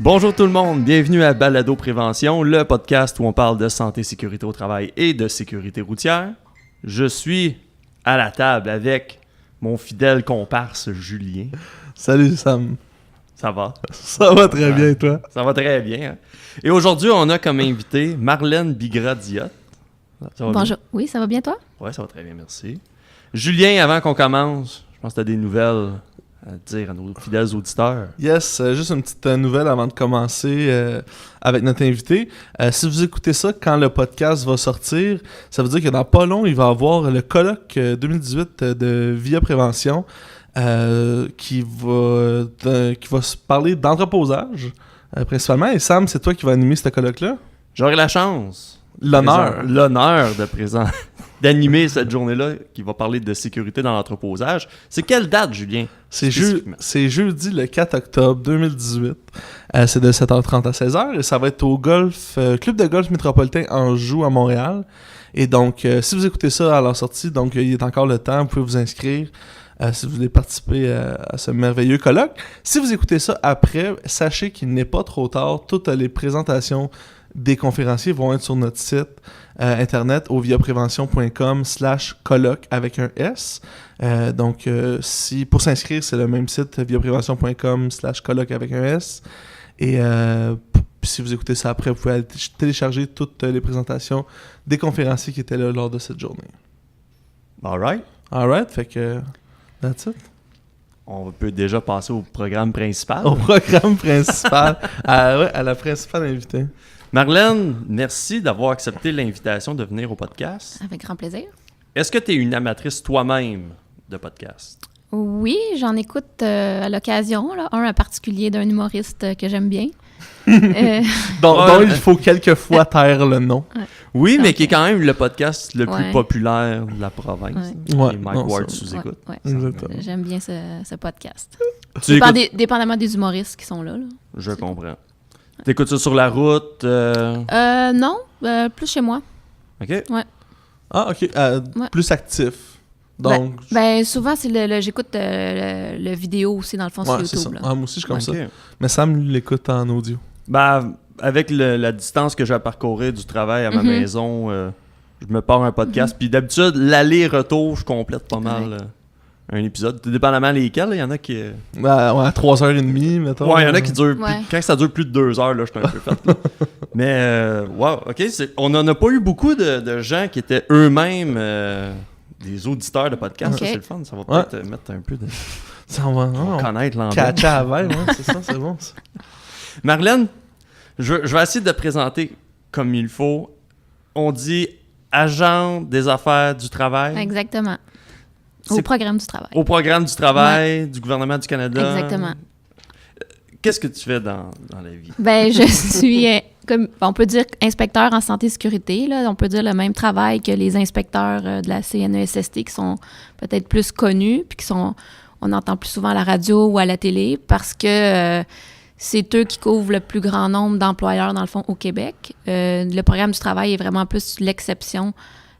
Bonjour tout le monde, bienvenue à Balado Prévention, le podcast où on parle de santé, sécurité au travail et de sécurité routière. Je suis à la table avec mon fidèle comparse Julien. Salut Sam. Ça va? Ça va très bien et toi? Ça va très bien. Hein? Et aujourd'hui, on a comme invité Marlène Bigra-Diotte. Bonjour. Bien? Oui, ça va bien toi? Oui, ça va très bien, merci. Julien, avant qu'on commence, je pense que tu as des nouvelles à dire à nos fidèles auditeurs. Yes, juste une petite nouvelle avant de commencer avec notre invité. Si vous écoutez ça quand le podcast va sortir, ça veut dire que dans pas long, il va y avoir le colloque 2018 de VIA Prévention qui va se parler d'entreposage principalement. Et Sam, c'est toi qui vas animer ce colloque-là? J'aurai la chance. L'honneur d'animer cette journée-là qui va parler de sécurité dans l'entreposage. C'est quelle date, Julien? C'est jeudi le 4 octobre 2018. C'est de 7h30 à 16h et ça va être au Club de golf métropolitain Anjou à Montréal. Et donc, si vous écoutez ça à leur sortie, donc il est encore le temps, vous pouvez vous inscrire si vous voulez participer à ce merveilleux colloque. Si vous écoutez ça après, sachez qu'il n'est pas trop tard. Toutes les présentations des conférenciers vont être sur notre site internet au viaprévention.com/colloque avec un S. Donc, si pour s'inscrire, c'est le même site, viaprévention.com/colloque avec un S. Et si vous écoutez ça après, vous pouvez aller télécharger toutes les présentations des conférenciers qui étaient là lors de cette journée. Alright, fait que that's it. On peut déjà passer au programme principal. À la principale invitée. Marlène, merci d'avoir accepté l'invitation de venir au podcast. Avec grand plaisir. Est-ce que tu es une amatrice toi-même de podcast? Oui, j'en écoute à l'occasion. Là. Un en particulier d'un humoriste que j'aime bien. dont il faut quelquefois taire le nom. Ouais. Oui, mais qui est quand même le podcast le plus populaire de la province. Ouais. Et Mike Ward sous-écoute. Ouais. Exactement. J'aime bien ce podcast. Dépendamment des humoristes qui sont là. Je comprends. T'écoutes ça sur la route? Non, plus chez moi. OK. Ouais. Ah, OK. Plus actif. Donc... souvent, j'écoute le vidéo aussi, dans le fond, sur YouTube. C'est ça. Là. Moi aussi, je suis comme ça. Mais Sam, lui, l'écoute en audio. Avec la distance que j'ai à parcourir du travail à ma maison, je me pars un podcast. Puis d'habitude, l'aller-retour, je complète pas mal un épisode. Dépendamment lesquels, il y en a qui... à 3h30, mettons. Ouais, il y en a qui durent... Quand ça dure plus de 2 heures, là, je suis un peu fait. Là. Mais, OK, on n'en a pas eu beaucoup de gens qui étaient eux-mêmes des auditeurs de podcasts. Okay. Ça, c'est le fun. Ça va peut-être mettre un peu de... Ça, on va connaître l'ambiance. Catcher à la veille, c'est ça, c'est bon. Ça. Marlène, je vais essayer de te présenter comme il faut. On dit agent des affaires du travail. Exactement. Au programme du travail. Au programme du travail du gouvernement du Canada. Exactement. Qu'est-ce que tu fais dans la vie? Je suis, comme on peut dire, inspecteur en santé et sécurité. Là. On peut dire le même travail que les inspecteurs de la CNESST qui sont peut-être plus connus puis on entend plus souvent à la radio ou à la télé parce que c'est eux qui couvrent le plus grand nombre d'employeurs, dans le fond, au Québec. Le programme du travail est vraiment plus l'exception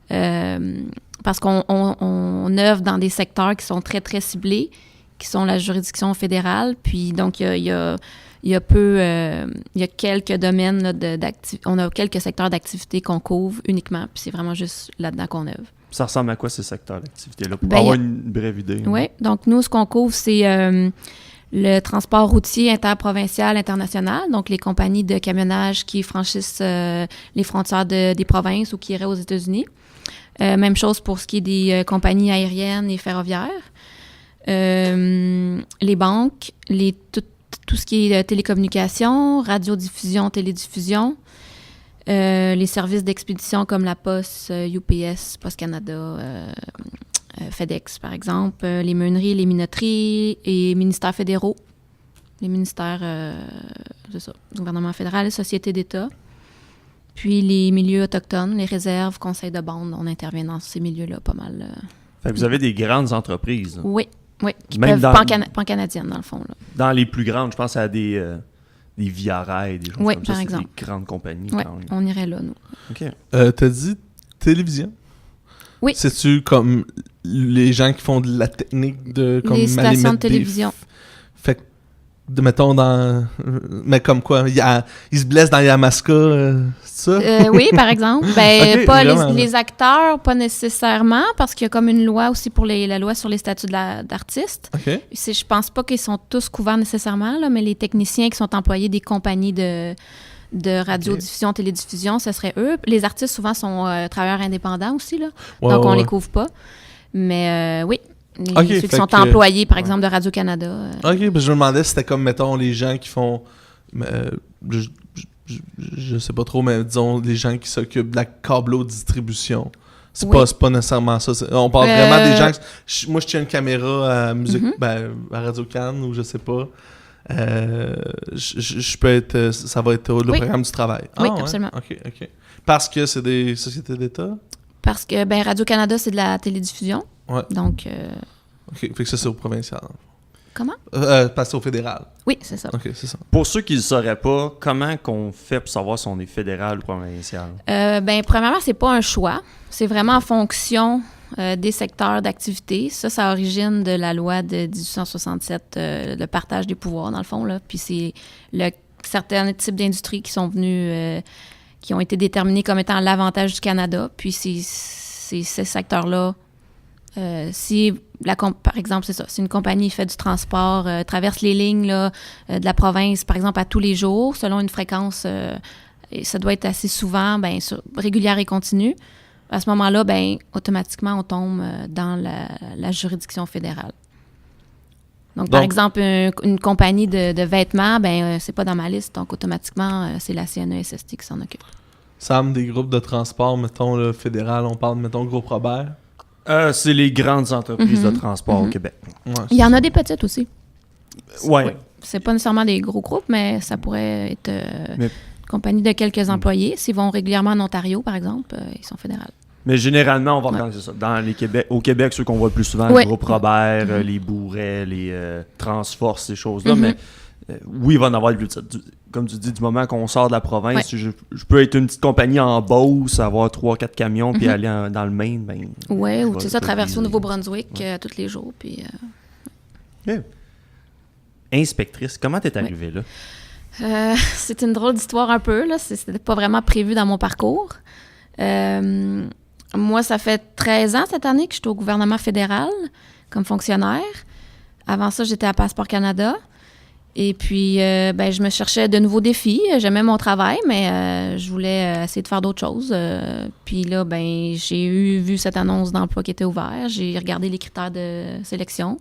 parce qu'on œuvre dans des secteurs qui sont très, très ciblés, qui sont la juridiction fédérale. Puis, donc, il y a quelques domaines là, on a quelques secteurs d'activité qu'on couvre uniquement, puis c'est vraiment juste là-dedans qu'on œuvre. Ça ressemble à quoi ces secteurs d'activité-là, pour avoir une brève idée? Oui, donc nous, ce qu'on couvre, c'est le transport routier interprovincial, international, donc les compagnies de camionnage qui franchissent les frontières des provinces ou qui iraient aux États-Unis. Même chose pour ce qui est des compagnies aériennes et ferroviaires. Les banques, tout ce qui est télécommunications, radiodiffusion, télédiffusion, les services d'expédition comme la Poste, UPS, Poste Canada, FedEx, par exemple, les meuneries, les minoteries et ministères fédéraux. Les ministères, c'est ça, gouvernement fédéral, sociétés d'État. Puis les milieux autochtones, les réserves, conseils de bande, on intervient dans ces milieux-là pas mal. Fait que vous avez des grandes entreprises. Oui, qui même peuvent pan-canadiennes, dans le fond. Là. Dans les plus grandes, je pense à des Via Rail, des choses comme par ça. exemple. Des grandes compagnies. Oui, on irait là, nous. OK. T'as dit télévision? Oui. C'est-tu comme les gens qui font de la technique de... Comme les stations de télévision. Fait mettons dans... Mais comme quoi, il se blesse dans Yamaska, c'est ça? Oui, par exemple. Ben, Ok, pas vraiment, les acteurs, pas nécessairement, parce qu'il y a comme une loi aussi pour la loi sur les statuts d'artistes. OK. Je pense pas qu'ils sont tous couverts nécessairement, là, mais les techniciens qui sont employés des compagnies de radiodiffusion, télédiffusion, ce serait eux. Les artistes, souvent, sont travailleurs indépendants aussi, là. Ouais, Donc, on ouais. les couvre pas. Mais oui, Ok, ceux fait qui sont que- employés, par exemple, de Radio-Canada. OK, parce que je me demandais si c'était comme, mettons, les gens qui font... je sais pas trop, mais disons, les gens qui s'occupent de la câblo-distribution. C'est Oui. pas nécessairement ça. On parle vraiment des gens... Moi, je tiens une caméra à musique... Mhm. à Radio-Can, ou je sais pas. Je peux être... Ça va être le Oui. programme du travail. Oui, Ouais? absolument. OK. Parce que c'est des sociétés d'État? Parce que Radio-Canada, c'est de la télédiffusion. Ouais. Donc, OK, fait que ça, c'est au provincial. comment? Parce que c'est au fédéral. Oui, c'est ça. OK, c'est ça. Pour ceux qui ne le sauraient pas, comment qu'on fait pour savoir si on est fédéral ou provincial? Premièrement, c'est pas un choix. C'est vraiment en fonction des secteurs d'activité. Ça origine de la loi de 1867, le partage des pouvoirs, dans le fond, là. Puis c'est certains types d'industries qui sont venus, qui ont été déterminés comme étant l'avantage du Canada. Puis c'est ces secteurs-là. Par exemple, c'est ça, si une compagnie fait du transport, traverse les lignes là, de la province, par exemple, à tous les jours, selon une fréquence, et ça doit être assez souvent, régulière et continue. À ce moment-là, automatiquement, on tombe dans la juridiction fédérale. Donc, par exemple, une compagnie de vêtements, c'est pas dans ma liste, donc automatiquement, c'est la CNESST qui s'en occupe. Sam, des groupes de transport, mettons, le fédéral, on parle, mettons, Groupe Robert. C'est les grandes entreprises de transport au Québec. Ouais, Il y en a des petites aussi. Ouais. Oui. C'est pas nécessairement des gros groupes, mais ça pourrait être Mais- compagnie de quelques employés. S'ils vont régulièrement en Ontario, par exemple, ils sont fédérales. Mais généralement, on va regarder ça. Au Québec, ceux qu'on voit le plus souvent, Ouais. le groupe Robert, les Bourrets, les Transforce, ces choses-là. Mhm. Mais oui, il va en avoir plus petites. Comme tu dis, du moment qu'on sort de la province, Ouais. je peux être une petite compagnie en Beauce, avoir 3-4 camions, puis Mhm. aller dans le Maine. Oui, je ou vais- c'est ça, je vais traverser au viser. Nouveau-Brunswick tous les jours. Puis, Inspectrice, comment t'es arrivée là? c'est une drôle d'histoire un peu. Là. C'était pas vraiment prévu dans mon parcours. Moi, ça fait 13 ans cette année que je suis au gouvernement fédéral comme fonctionnaire. Avant ça, j'étais à Passeport Canada. Et puis, je me cherchais de nouveaux défis. J'aimais mon travail, mais je voulais essayer de faire d'autres choses. Puis là, j'ai vu cette annonce d'emploi qui était ouverte. J'ai regardé les critères de sélection.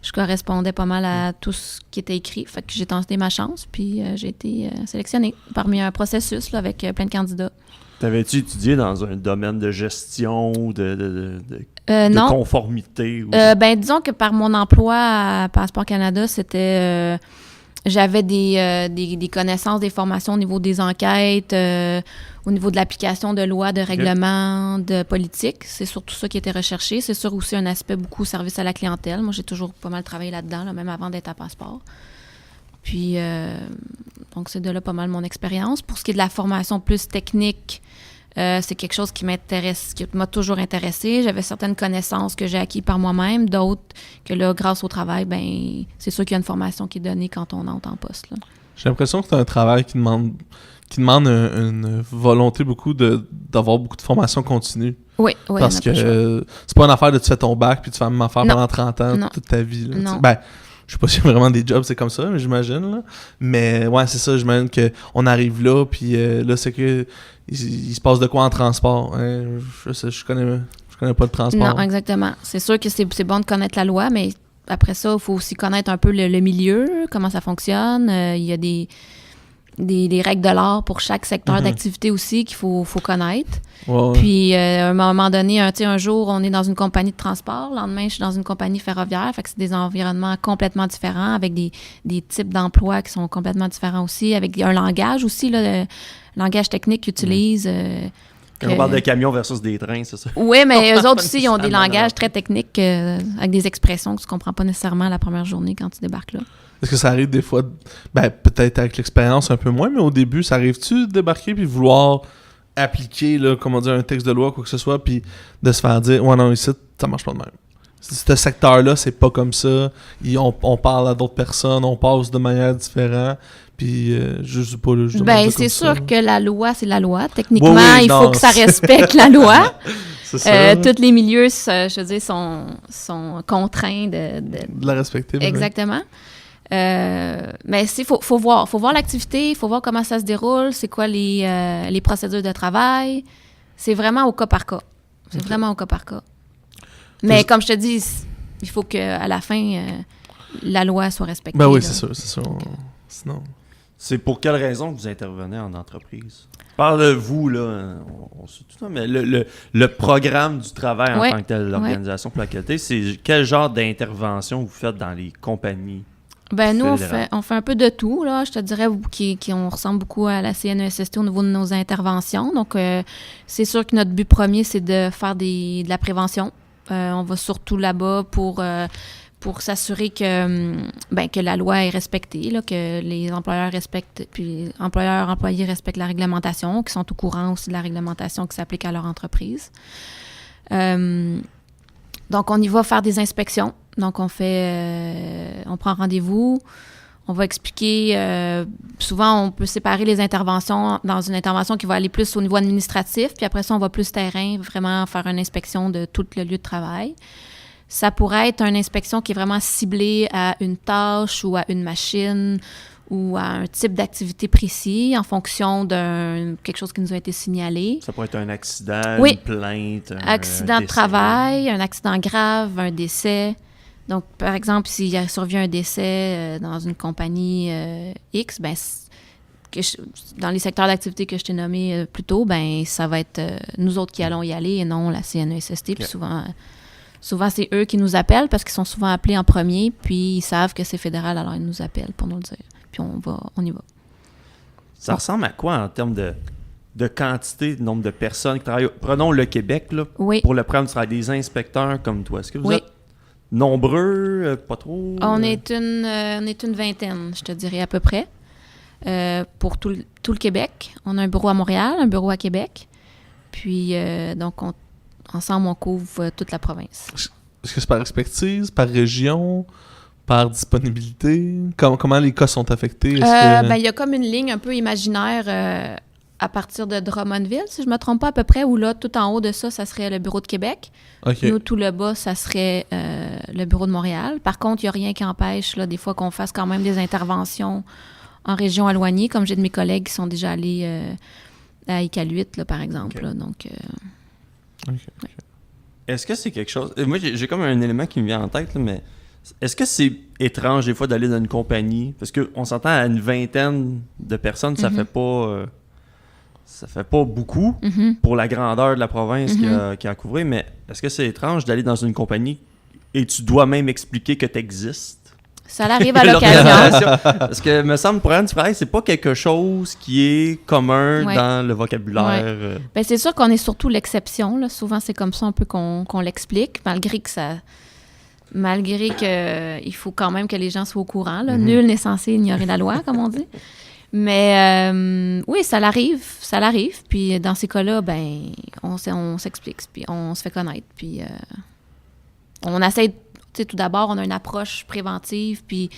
Je correspondais pas mal à tout ce qui était écrit. Fait que j'ai tenté ma chance, puis j'ai été sélectionnée parmi un processus là, avec plein de candidats. T'avais-tu étudié dans un domaine de gestion ou de Non. conformité? Ou... Disons que par mon emploi à Passeport Canada, c'était... j'avais des connaissances, des formations au niveau des enquêtes, au niveau de l'application de lois, de règlements, de politique. C'est surtout ça qui était recherché. C'est sûr aussi un aspect beaucoup service à la clientèle. Moi, j'ai toujours pas mal travaillé là-dedans, là, même avant d'être à Passeport. Puis, donc, c'est de là pas mal mon expérience. Pour ce qui est de la formation plus technique, c'est quelque chose qui m'intéresse, qui m'a toujours intéressée. J'avais certaines connaissances que j'ai acquises par moi-même, d'autres que là, grâce au travail, c'est sûr qu'il y a une formation qui est donnée quand on entre en poste. Là. J'ai l'impression que c'est un travail qui demande une volonté beaucoup d'avoir beaucoup de formation continue. Oui, Parce que c'est pas une affaire de tu fais ton bac puis tu fais la même affaire Non. pendant 30 ans Non. toute ta vie. Là, Non. Je sais pas s'il y a vraiment des jobs, c'est comme ça, mais j'imagine. Là. Mais ouais, c'est ça, j'imagine qu'on arrive là, puis là, c'est que il se passe de quoi en transport. Hein? Je connais pas de transport. Non, exactement. C'est sûr que c'est bon de connaître la loi, mais après ça, il faut aussi connaître un peu le milieu, comment ça fonctionne. Il y a des règles de l'art pour chaque secteur d'activité aussi qu'il faut connaître. Ouais. Puis, à un moment donné, un jour, on est dans une compagnie de transport. Le lendemain, je suis dans une compagnie ferroviaire. Fait que c'est des environnements complètement différents, avec des types d'emplois qui sont complètement différents aussi, avec un langage aussi, là, le langage technique qu'ils utilisent. Quand on parle de camions versus des trains, c'est ça? Oui, mais eux autres aussi, ils ont des nécessairement, langages non. très techniques avec des expressions que tu comprends pas nécessairement la première journée quand tu débarques là. Est-ce que ça arrive des fois, peut-être avec l'expérience un peu moins, mais au début, ça arrive-tu de débarquer puis vouloir appliquer, là, comment dire, un texte de loi, quoi que ce soit, puis de se faire dire, ouais, non, ici, ça marche pas de même. ce secteur-là, c'est pas comme ça. On parle à d'autres personnes, on passe de manière différente. Puis, je sais pas, là, je demande ça c'est comme sûr ça. que la loi, c'est la loi. Techniquement, Oui, il non, faut que ça respecte la loi. C'est ça. Tous les milieux, je veux dire, sont contraints de De la respecter. Exactement. Mais il faut voir l'activité, il faut voir comment ça se déroule, c'est quoi les procédures de travail. C'est vraiment au cas par cas. C'est vraiment au cas par cas. Mais comme je te dis, il faut qu'à la fin, la loi soit respectée. Ben oui, là. c'est sûr. Sinon... C'est pour quelle raison que vous intervenez en entreprise? Parle de vous, là, on sait tout ça, mais le programme du travail en tant que tel, l'Organisation pour la qualité, c'est quel genre d'intervention vous faites dans les compagnies? Ben nous, on fait un peu de tout, là. Je te dirais qu'on ressemble beaucoup à la CNESST au niveau de nos interventions. Donc, c'est sûr que notre but premier, c'est de faire de la prévention. On va surtout là-bas pour s'assurer que la loi est respectée, là, que les employeurs respectent, puis employeurs-employés respectent la réglementation, qu'ils sont au courant aussi de la réglementation qui s'applique à leur entreprise. Donc, on y va faire des inspections. Donc, on prend rendez-vous, on va expliquer. Souvent, on peut séparer les interventions dans une intervention qui va aller plus au niveau administratif, puis après ça, on va plus terrain, vraiment faire une inspection de tout le lieu de travail. Ça pourrait être une inspection qui est vraiment ciblée à une tâche ou à une machine ou à un type d'activité précis en fonction de quelque chose qui nous a été signalé. Ça pourrait être un accident, Oui. une plainte, Accident de travail, un accident grave, un décès. Donc, par exemple, s'il a survenu un décès dans une compagnie X, ben, dans les secteurs d'activité que je t'ai nommés plus tôt, ben, ça va être nous autres qui allons y aller et non la CNESST. Puis souvent, c'est eux qui nous appellent parce qu'ils sont souvent appelés en premier, puis ils savent que c'est fédéral, alors ils nous appellent pour nous le dire. Puis on y va. Ça ressemble à quoi en termes de quantité, de nombre de personnes qui travaillent? Prenons le Québec, là. Oui. Pour le programme du travail, des inspecteurs comme toi. Est-ce que vous Oui. êtes nombreux? Pas trop? On est une vingtaine, je te dirais, à peu près. Pour tout le Québec. On a un bureau à Montréal, un bureau à Québec. Puis, donc, ensemble, on couvre toute la province. Est-ce que c'est par expertise, par région, par disponibilité? Comment les cas sont affectés? Il y a comme une ligne un peu imaginaire à partir de Drummondville, si je ne me trompe pas à peu près, où là, tout en haut de ça serait le bureau de Québec. Okay. Nous, tout le bas, ça serait le bureau de Montréal. Par contre, il n'y a rien qui empêche, là, des fois, qu'on fasse quand même des interventions en région éloignée, comme j'ai de mes collègues qui sont déjà allés à Iqaluit, là, par exemple. Okay. Là, donc, Okay. Est-ce que c'est quelque chose... Moi, j'ai comme un élément qui me vient en tête, là, mais est-ce que c'est étrange des fois d'aller dans une compagnie? Parce qu'on s'entend à une vingtaine de personnes, ça fait pas... ça fait pas beaucoup pour la grandeur de la province qu'il y a à couvrir, mais est-ce que c'est étrange d'aller dans une compagnie et tu dois même expliquer que tu existes? Ça arrive à l'occasion. Parce que, me semble, pour du travail, c'est pas quelque chose qui est commun dans le vocabulaire. Ouais. Ben, c'est sûr qu'on est surtout l'exception. Là. Souvent, c'est comme ça un peu qu'on l'explique, malgré que il faut quand même que les gens soient au courant. Là. Nul n'est censé ignorer la loi, comme on dit. Mais oui, ça l'arrive. Puis dans ces cas-là, ben, on s'explique, puis on se fait connaître. Puis on essaie, tout d'abord, on a une approche préventive, puis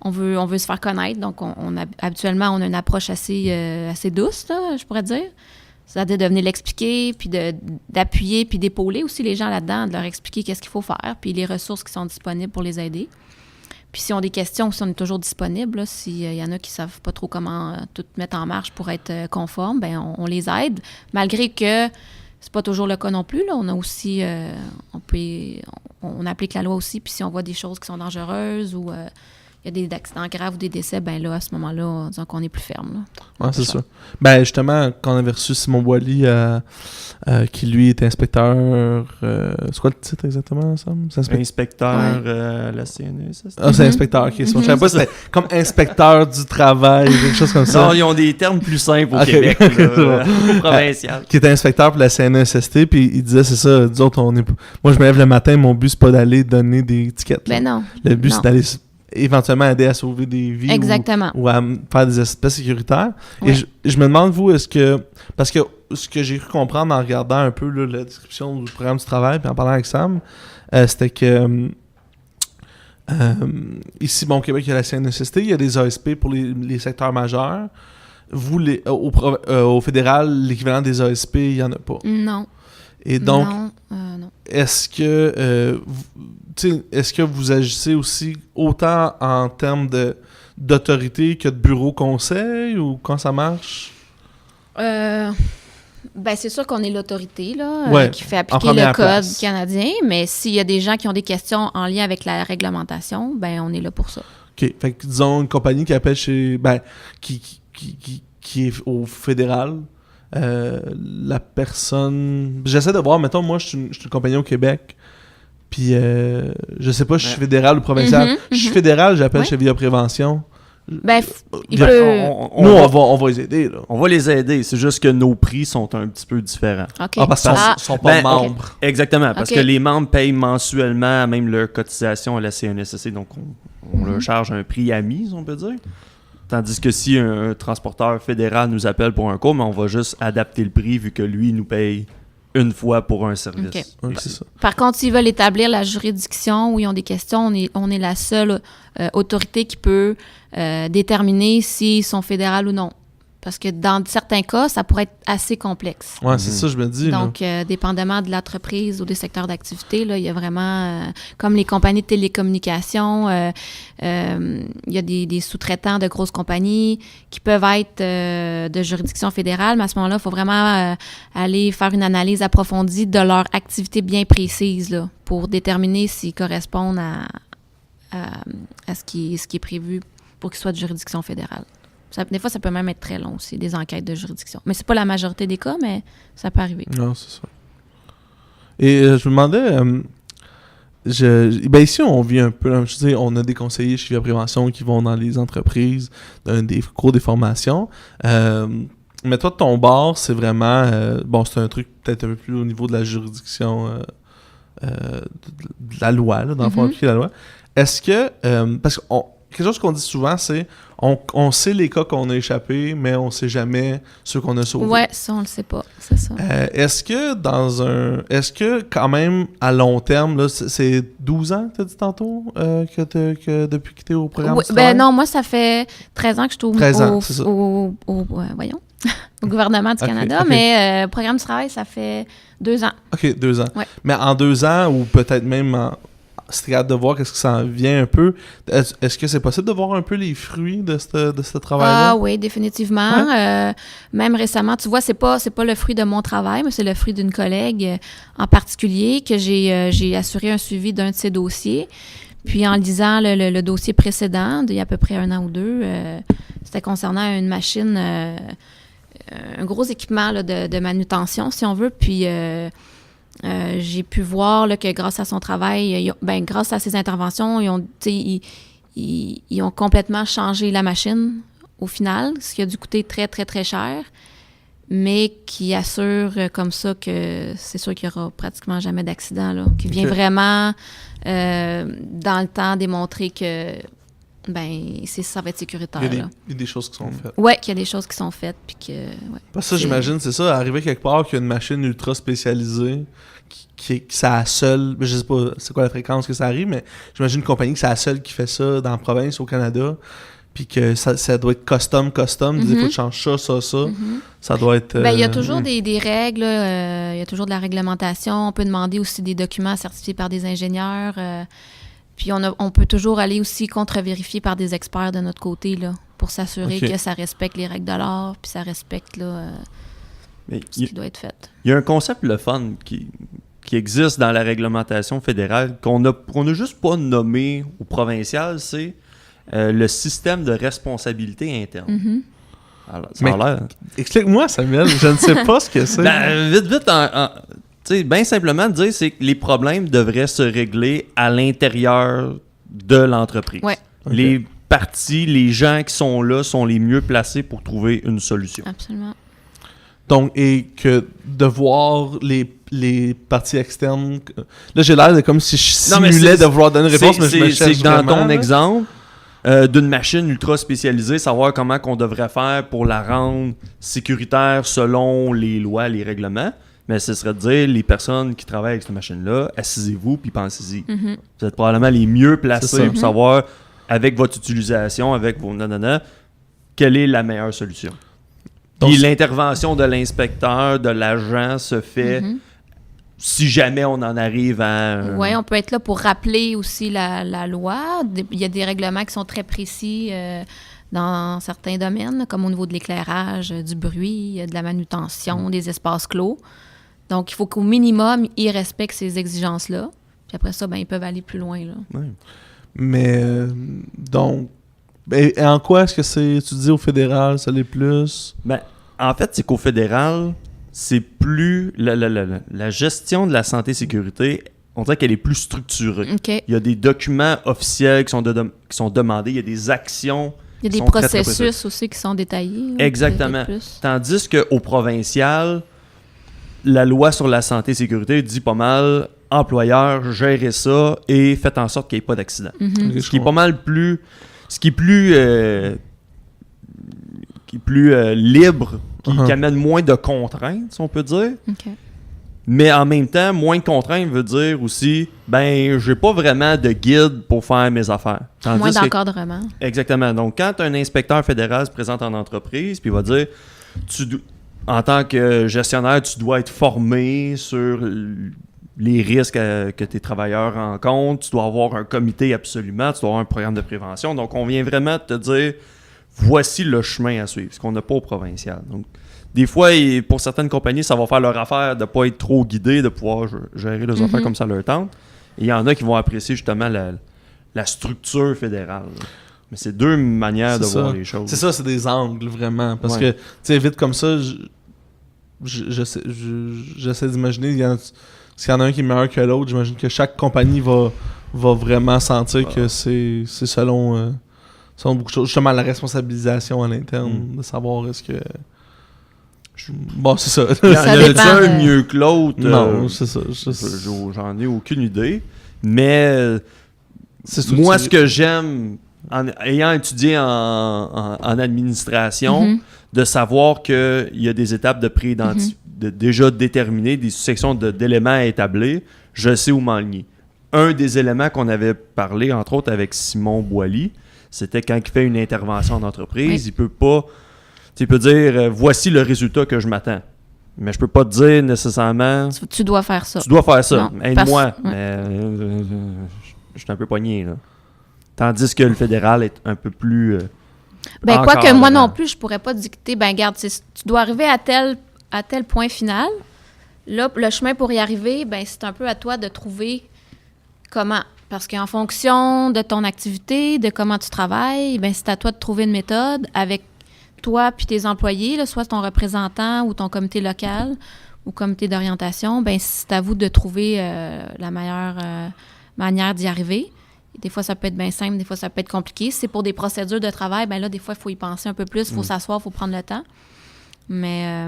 on veut se faire connaître. Donc, habituellement, on a une approche assez douce, là, je pourrais dire. C'est-à-dire de venir l'expliquer, puis d'appuyer, puis d'épauler aussi les gens là-dedans, de leur expliquer qu'est-ce qu'il faut faire, puis les ressources qui sont disponibles pour les aider. Puis s'ils ont des questions, si on est toujours disponible, s'il y en a qui ne savent pas trop comment tout mettre en marche pour être conforme, ben on les aide, malgré que c'est pas toujours le cas non plus. Là. On a aussi, on applique la loi aussi, puis si on voit des choses qui sont dangereuses ou il y a des accidents graves ou des décès, ben là, à ce moment-là, disons qu'on est plus ferme. Oui, c'est ça. Ben justement, quand on avait reçu Simon Boily, qui lui est inspecteur... c'est quoi le titre exactement, Sam? Inspecteur à la CNESST. Ah, c'est inspecteur, ok. Je savais pas si c'était comme inspecteur du travail, quelque chose comme ça. Non, ils ont des termes plus simples au Québec, là, au provincial. Qui était inspecteur pour la CNESST, puis il disait, c'est ça, nous autres, moi je me lève le matin, mon but c'est pas d'aller donner des tickets. Ben non. Le but c'est d'aller éventuellement aider à sauver des vies. Exactement. Ou à faire des aspects sécuritaires. Ouais. Et je me demande, vous, parce que ce que j'ai cru comprendre en regardant un peu là, la description du programme du travail puis en parlant avec Sam, c'était que ici, au Québec, il y a la CNESST, il y a des ASP pour les secteurs majeurs. Vous, au fédéral, l'équivalent des ASP, il n'y en a pas. Non. Et donc, non. est-ce que vous agissez aussi autant en termes d'autorité que de bureau conseil ou quand ça marche? C'est sûr qu'on est l'autorité là, Ouais, qui fait en appliquer le première code place. canadien, mais s'il y a des gens qui ont des questions en lien avec la réglementation, on est là pour ça. OK. Fait que, disons, une compagnie qui appelle qui est au fédéral, la personne... J'essaie de voir, mettons, moi, je suis une compagnie au Québec, puis je sais pas, je suis fédéral ou provincial. Je suis fédéral, j'appelle chez Via Prévention. Il Nous, peut... on va les aider, là. On va les aider, c'est juste que nos prix sont un petit peu différents. OK. Parce qu'ils sont pas membres. Exactement, parce Ok. que les membres payent mensuellement même leur cotisation à la CNSST, donc on leur charge un prix ami, on peut dire. Tandis que si un transporteur fédéral nous appelle pour un cours, mais on va juste adapter le prix vu que lui nous paye une fois pour un service. Ok. Ouais, c'est ça. Par contre, s'ils veulent établir la juridiction où ils ont des questions, on est la seule autorité qui peut déterminer s'ils sont fédérales ou non. Parce que dans certains cas, ça pourrait être assez complexe. Ouais, c'est ça, je me dis. là. Donc, dépendamment de l'entreprise ou des secteurs d'activité, là, il y a vraiment, comme les compagnies de télécommunications, il y a des sous-traitants de grosses compagnies qui peuvent être de juridiction fédérale, mais à ce moment-là, il faut vraiment aller faire une analyse approfondie de leur activité bien précise là, pour déterminer s'ils correspondent à ce qui est prévu pour qu'ils soient de juridiction fédérale. Des fois, ça peut même être très long aussi, des enquêtes de juridiction. Mais c'est pas la majorité des cas, mais ça peut arriver. Non, c'est ça. Et je me demandais, ici, on vit un peu, je dis, on a des conseillers chez Via Prévention qui vont dans les entreprises, dans des cours des formations. Mais toi, de ton bord, c'est vraiment, c'est un truc peut-être un peu plus au niveau de la juridiction de la loi, là, dans le fond, appliquer la loi. Est-ce que, parce que quelque chose qu'on dit souvent, c'est on sait les cas qu'on a échappés, mais on sait jamais ceux qu'on a sauvés. Ouais, ça, on le sait pas, c'est ça. Est-ce que quand même, à long terme, là, c'est 12 ans que tu as dit tantôt, que depuis que tu es au programme Oui, du travail? non, moi, ça fait 13 ans que je suis 13 ans, c'est ça. au gouvernement du Canada, ok. mais au programme du travail, ça fait 2 ans. OK, 2 ans. Ouais. Mais en 2 ans, ou peut-être même si tu de voir qu'est-ce que ça en vient un peu, est-ce que c'est possible de voir un peu les fruits de ce travail-là? Ah oui, définitivement. Ouais. Même récemment, tu vois, c'est pas le fruit de mon travail, mais c'est le fruit d'une collègue en particulier que j'ai assuré un suivi d'un de ses dossiers. Puis en lisant le dossier précédent, d'il y a à peu près 1 an ou 2, c'était concernant une machine, un gros équipement là, de manutention, si on veut. Puis j'ai pu voir là, que grâce à son travail, grâce à ses interventions, ils ont complètement changé la machine au final, ce qui a dû coûter très, très, très cher, mais qui assure comme ça que c'est sûr qu'il n'y aura pratiquement jamais d'accident, là, qui vient vraiment dans le temps démontrer que ça va être sécuritaire. Il y a des choses qui sont faites. Oui, qu'il y a des choses qui sont faites. Puis que, Parce que ça, j'imagine, c'est ça, arriver quelque part qu'il y a une machine ultra spécialisée, qui c'est la seule, je sais pas c'est quoi la fréquence que ça arrive, mais j'imagine une compagnie que c'est la seule qui fait ça dans la province, au Canada, puis que ça doit être custom, des fois tu changes ça, ça doit être... il y a toujours des règles, il y a toujours de la réglementation, on peut demander aussi des documents certifiés par des ingénieurs, puis on peut toujours aller aussi contre-vérifier par des experts de notre côté, là, pour s'assurer que ça respecte les règles de l'art, puis ça respecte là, ce qui doit être fait. Il y a un concept, le fun, qui existe dans la réglementation fédérale, qu'on a juste pas nommé au provincial, c'est le système de responsabilité interne. Mm-hmm. Alors, ça a l'air... Explique-moi, Samuel, je ne sais pas ce que c'est. Vite, bien simplement, dire c'est que les problèmes devraient se régler à l'intérieur de l'entreprise. Ouais. Les parties, les gens qui sont là sont les mieux placés pour trouver une solution. Absolument. Donc, et que de voir les parties externes... Là, j'ai l'air de comme si je simulais de vouloir donner une réponse, mais je me cherche c'est dans vraiment, ton là. exemple d'une machine ultra spécialisée, savoir comment qu'on devrait faire pour la rendre sécuritaire selon les lois, les règlements. mais ce serait de dire, les personnes qui travaillent avec cette machine-là, assisez-vous puis pensez-y. Mhm. Vous êtes probablement les mieux C'est placés ça. pour savoir, avec votre utilisation, avec vos nanana, quelle est la meilleure solution. Donc, Puis l'intervention de l'inspecteur, de l'agent se fait Mhm. si jamais on en arrive à... Oui, on peut être là pour rappeler aussi la loi. Il y a des règlements qui sont très précis dans certains domaines, comme au niveau de l'éclairage, du bruit, de la manutention, des espaces clos. Donc, il faut qu'au minimum, ils respectent ces exigences-là. Puis après ça, ben, ils peuvent aller plus loin. Là. Ouais. Mais, donc, et en quoi est-ce que c'est, tu dis au fédéral, ça l'est plus? Ben, en fait, c'est qu'au fédéral, c'est plus... La gestion de la santé-sécurité, on dirait qu'elle est plus structurée. OK. Il y a des documents officiels qui sont demandés, il y a des actions... Il y a des sont très, très processus précis. aussi qui sont détaillés. Exactement. peut-être plus. Tandis qu'au provincial, la loi sur la santé-sécurité dit pas mal, employeur, gérez ça et faites en sorte qu'il n'y ait pas d'accident. Mhm. Ok, je Ce qui est pas comprends. mal plus... Ce qui est plus... libre, qui amène moins de contraintes, si on peut dire. OK. Mais en même temps, moins de contraintes veut dire aussi, ben, j'ai pas vraiment de guide pour faire mes affaires. Tandis Moins que- d'encadrement. Exactement. Donc, quand un inspecteur fédéral se présente en entreprise, puis il va dire, en tant que gestionnaire, tu dois être formé sur les risques que tes travailleurs rencontrent, tu dois avoir un comité absolument, tu dois avoir un programme de prévention. Donc, on vient vraiment te dire, voici le chemin à suivre, ce qu'on n'a pas au provincial. Donc, des fois, pour certaines compagnies, ça va faire leur affaire de ne pas être trop guidé, de pouvoir gérer leurs affaires comme ça leur tente. Et il y en a qui vont apprécier justement la structure fédérale. Là. Mais c'est deux manières de C'est voir ça. les choses. C'est ça, c'est des angles, vraiment. Parce Ouais. que, tu sais, vite comme ça, j'essaie d'imaginer, s'il y en a un qui est meilleur que l'autre, j'imagine que chaque compagnie va vraiment sentir que c'est selon beaucoup de choses. Justement, la responsabilisation à l'interne, de savoir est-ce que... Bon, c'est ça. Il y en Ça a-tu dépend, un mieux que l'autre? Non, c'est ça. J'en ai aucune idée. Mais C'est moi, structuré. ce que j'aime, ayant étudié en administration, Mhm. de savoir qu'il y a des étapes de déjà déterminées, des sections d'éléments à établir, je sais où m'enligner. Un des éléments qu'on avait parlé, entre autres, avec Simon Boily, c'était quand il fait une intervention en entreprise, Oui. il peut pas... Tu peux dire, voici le résultat que je m'attends. Mais je peux pas te dire nécessairement, Tu dois faire ça. tu dois faire ça, Non, aide-moi. parce- Mais je suis un peu pogné, là. Tandis que le fédéral est un peu plus... Ben, encore quoique moi avant. non plus, je pourrais pas dicter, ben garde, tu dois arriver à tel point final. Là, le chemin pour y arriver, ben c'est un peu à toi de trouver comment. Parce qu'en fonction de ton activité, de comment tu travailles, ben c'est à toi de trouver une méthode avec toi puis tes employés, là, soit ton représentant ou ton comité local ou comité d'orientation, ben c'est à vous de trouver la meilleure manière d'y arriver. Des fois, ça peut être bien simple, des fois, ça peut être compliqué. Si c'est pour des procédures de travail, ben là, des fois, il faut y penser un peu plus, il faut s'asseoir, il faut prendre le temps. Mais...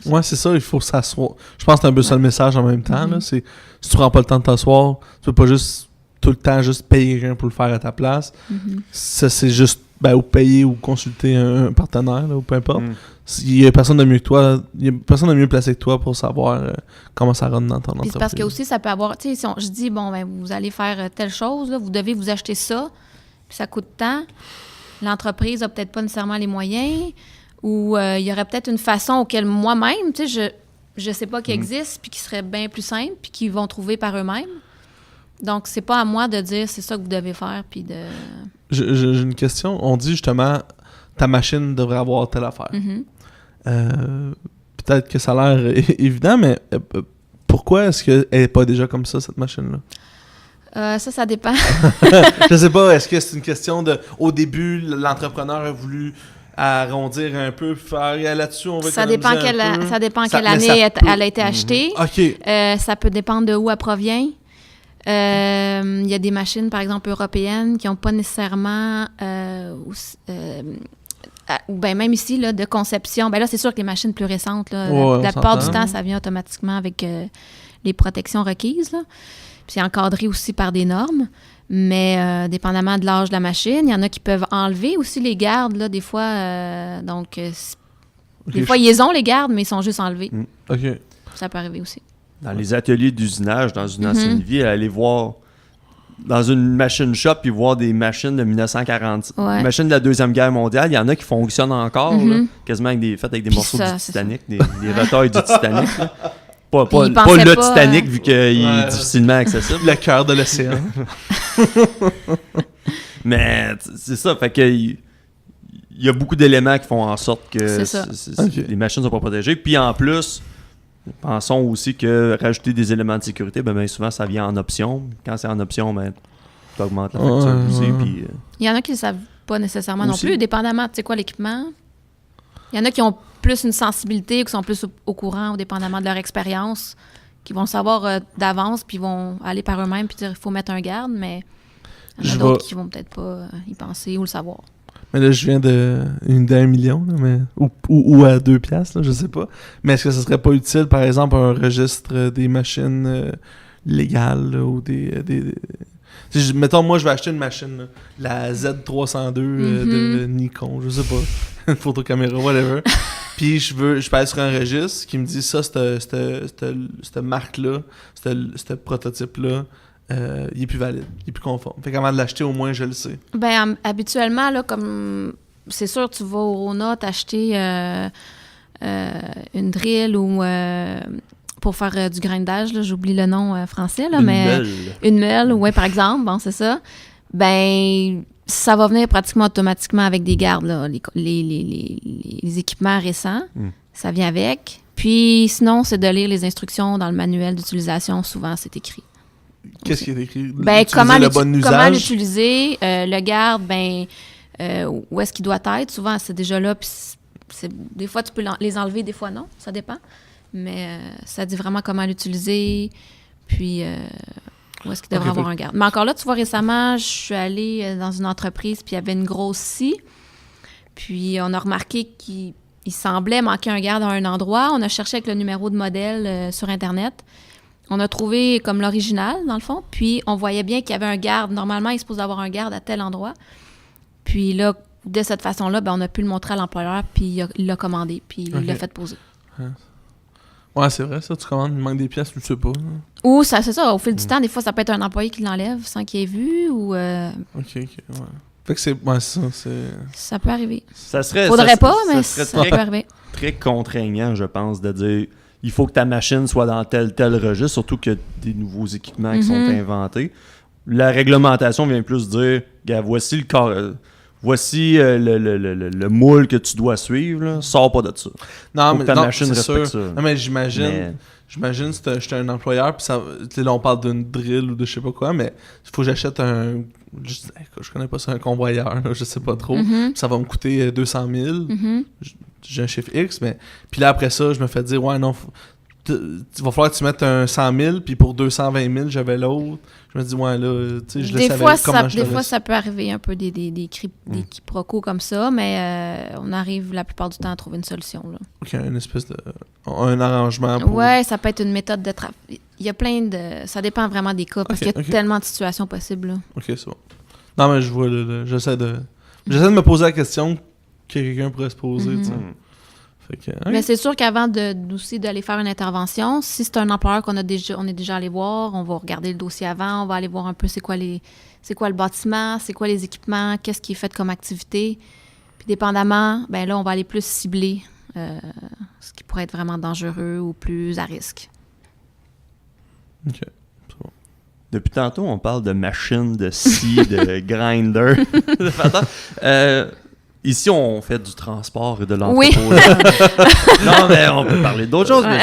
Ouais, c'est ça, il faut s'asseoir. Je pense que c'est un peu ça le message en même temps. Là, c'est, si tu prends pas le temps de t'asseoir, tu peux pas juste tout le temps juste payer quelqu'un pour le faire à ta place. Ça, c'est juste ou payer ou consulter un partenaire, là, ou peu importe. Il y a personne de mieux que toi, il y a personne de mieux placé que toi pour savoir comment ça rentre dans ton Puis entreprise. c'est parce que aussi, ça peut avoir... Tu sais, si je dis, bon, ben vous allez faire telle chose, là, vous devez vous acheter ça, puis ça coûte tant. L'entreprise n'a peut-être pas nécessairement les moyens, ou il y aurait peut-être une façon auquel moi-même, tu sais, je sais pas qui existe, puis qui serait bien plus simple, puis qu'ils vont trouver par eux-mêmes. Donc, c'est pas à moi de dire c'est ça que vous devez faire, puis de... J'ai une question. On dit justement, ta machine devrait avoir telle affaire. Mhm. Peut-être que ça a l'air évident, mais pourquoi est-ce qu'elle n'est pas déjà comme ça, cette machine-là? Ça dépend. Je sais pas, est-ce que c'est une question de... Au début, l'entrepreneur a voulu arrondir un peu, faire là-dessus, on va Ça dépend économiser un peu. ça dépend Ça- quelle mais ça année peut- elle a été achetée. OK. Ça peut dépendre de où elle provient. Il y a des machines, par exemple, européennes qui n'ont pas nécessairement... ou bien même ici, là, de conception. Ben là, c'est sûr que les machines plus récentes, là, Ouais, la on plupart du s'entend. temps, ça vient automatiquement avec les protections requises. Là. Puis c'est encadré aussi par des normes. Mais dépendamment de l'âge de la machine, il y en a qui peuvent enlever aussi les gardes, là, des fois. Donc, Ok, Des fois, ils les ont, les gardes, mais ils sont juste enlevés. OK. Ça peut arriver aussi. Dans les ateliers d'usinage, dans une ancienne vie, aller voir dans une machine shop puis voir des machines de 1940, Ouais. machines de la Deuxième Guerre mondiale, il y en a qui fonctionnent encore, là, quasiment faites avec des Puis morceaux ça, du c'est Titanic, des retails du Titanic. Là. Pas ils pas pensaient le pas, Titanic, vu qu'il est Ouais. difficilement accessible. Le cœur de l'océan. Mais c'est ça, fait que il y a beaucoup d'éléments qui font en sorte que C'est ça. Ok. les machines sont pas protégées. Puis en plus, pensons aussi que rajouter des éléments de sécurité, ben souvent ça vient en option. Quand c'est en option, ben tu augmentes la facture Ouais, aussi. ouais. Puis, Il y en a qui ne le savent pas nécessairement Aussi. non plus, dépendamment, tu sais quoi, l'équipement. Il y en a qui ont plus une sensibilité ou qui sont plus au courant, ou dépendamment de leur expérience, qui vont le savoir d'avance, puis vont aller par eux-mêmes, puis dire il faut mettre un garde, mais il y en a Je d'autres vais- qui vont peut-être pas y penser ou le savoir. Mais là, je viens d'un million, là, mais, ou à 2 piastres, là, je sais pas. Mais est-ce que ce serait pas utile, par exemple, un registre des machines légales, là, ou Si mettons, moi, je vais acheter une machine, là, la Z302 de Nikon, je sais pas, une photocaméra, whatever. Puis je peux aller sur un registre qui me dit ça, cette marque-là, ce prototype-là, il est plus valide, il est plus conforme. Fait qu'avant de l'acheter, au moins, je le sais. Ben, habituellement, là, comme c'est sûr, tu vas au Rona t'acheter une drill ou pour faire du grindage, là, j'oublie le nom français, là, une mais meule. une meule, ouais, par exemple, bon, c'est ça. Ben, ça va venir pratiquement automatiquement avec des gardes, là, les équipements récents, ça vient avec. Puis sinon, c'est de lire les instructions dans le manuel d'utilisation, souvent c'est écrit. Qu'est-ce qui est écrit? Ben, Utiliser comment le bon comment usage? l'utiliser, le garde, ben, où est-ce qu'il doit être? Souvent, c'est déjà là, puis des fois, tu peux les enlever, des fois non, ça dépend. Mais ça dit vraiment comment l'utiliser, puis où est-ce qu'il devrait avoir un garde. Mais encore là, tu vois, récemment, je suis allée dans une entreprise, puis il y avait une grosse scie, puis on a remarqué qu'il semblait manquer un garde à un endroit. On a cherché avec le numéro de modèle sur Internet. On a trouvé comme l'original, dans le fond, puis on voyait bien qu'il y avait un garde. Normalement, il est supposé avoir un garde à tel endroit. Puis là, de cette façon-là, ben, on a pu le montrer à l'employeur, puis il l'a commandé, puis il l'a fait poser. Ouais, c'est vrai, ça. Tu commandes, il manque des pièces, tu le sais pas. Hein. Ou, c'est ça, au fil du temps, des fois, ça peut être un employé qui l'enlève sans qu'il ait vu, ou Ok, ouais. Fait que c'est... Ouais, c'est... ça peut arriver. Ça serait, Faudrait pas, mais serait ça peut arriver. très contraignant, je pense, de dire il faut que ta machine soit dans tel registre, surtout que des nouveaux équipements qui sont inventés. La réglementation vient plus dire gars, voici le corps. Voici le moule que tu dois suivre, là. Sors pas de ça. Non, Faut mais que ta non, machine c'est respecte sûr. ça. Non, mais j'imagine... Mais- J'imagine que j'étais un employeur, puis ça, tu sais, là, on parle d'une drill ou de je sais pas quoi, mais il faut que j'achète je connais pas ça, un convoyeur, là, je sais pas trop. Puis ça va me coûter 200 000. J'ai un chiffre X, mais... Puis là, après ça, je me fais dire, ouais, non, il va falloir que tu mettes un 100 000, puis pour 220 000, j'avais l'autre. Je me dis, ouais, là, tu sais, je le Des savais fois, comment je des le fois, laisse. ça peut arriver un peu des quiproquos comme ça, mais on arrive la plupart du temps à trouver une solution, là. Ok, une espèce de... Un arrangement pour... Ouais, ça peut être une méthode de travail. Il y a plein de... Ça dépend vraiment des cas, parce Ok, qu'il y a ok. tellement de situations possibles, là. Ok, c'est bon. Non, mais je vois, j'essaie de me poser la question que quelqu'un pourrait se poser, tu sais. Fait que... ok. Mais c'est sûr qu'avant aussi d'aller faire une intervention, si c'est un employeur on est déjà allé voir, on va regarder le dossier avant, on va aller voir un peu c'est quoi le bâtiment, c'est quoi les équipements, qu'est-ce qui est fait comme activité. Puis dépendamment, ben là, on va aller plus cibler ce qui pourrait être vraiment dangereux ou plus à risque. Ok, c'est bon. Depuis tantôt, on parle de machines, de scie, de grinder. de façon. Ici, on fait du transport et de l'entrepôt. Non, mais on peut parler d'autres choses, mais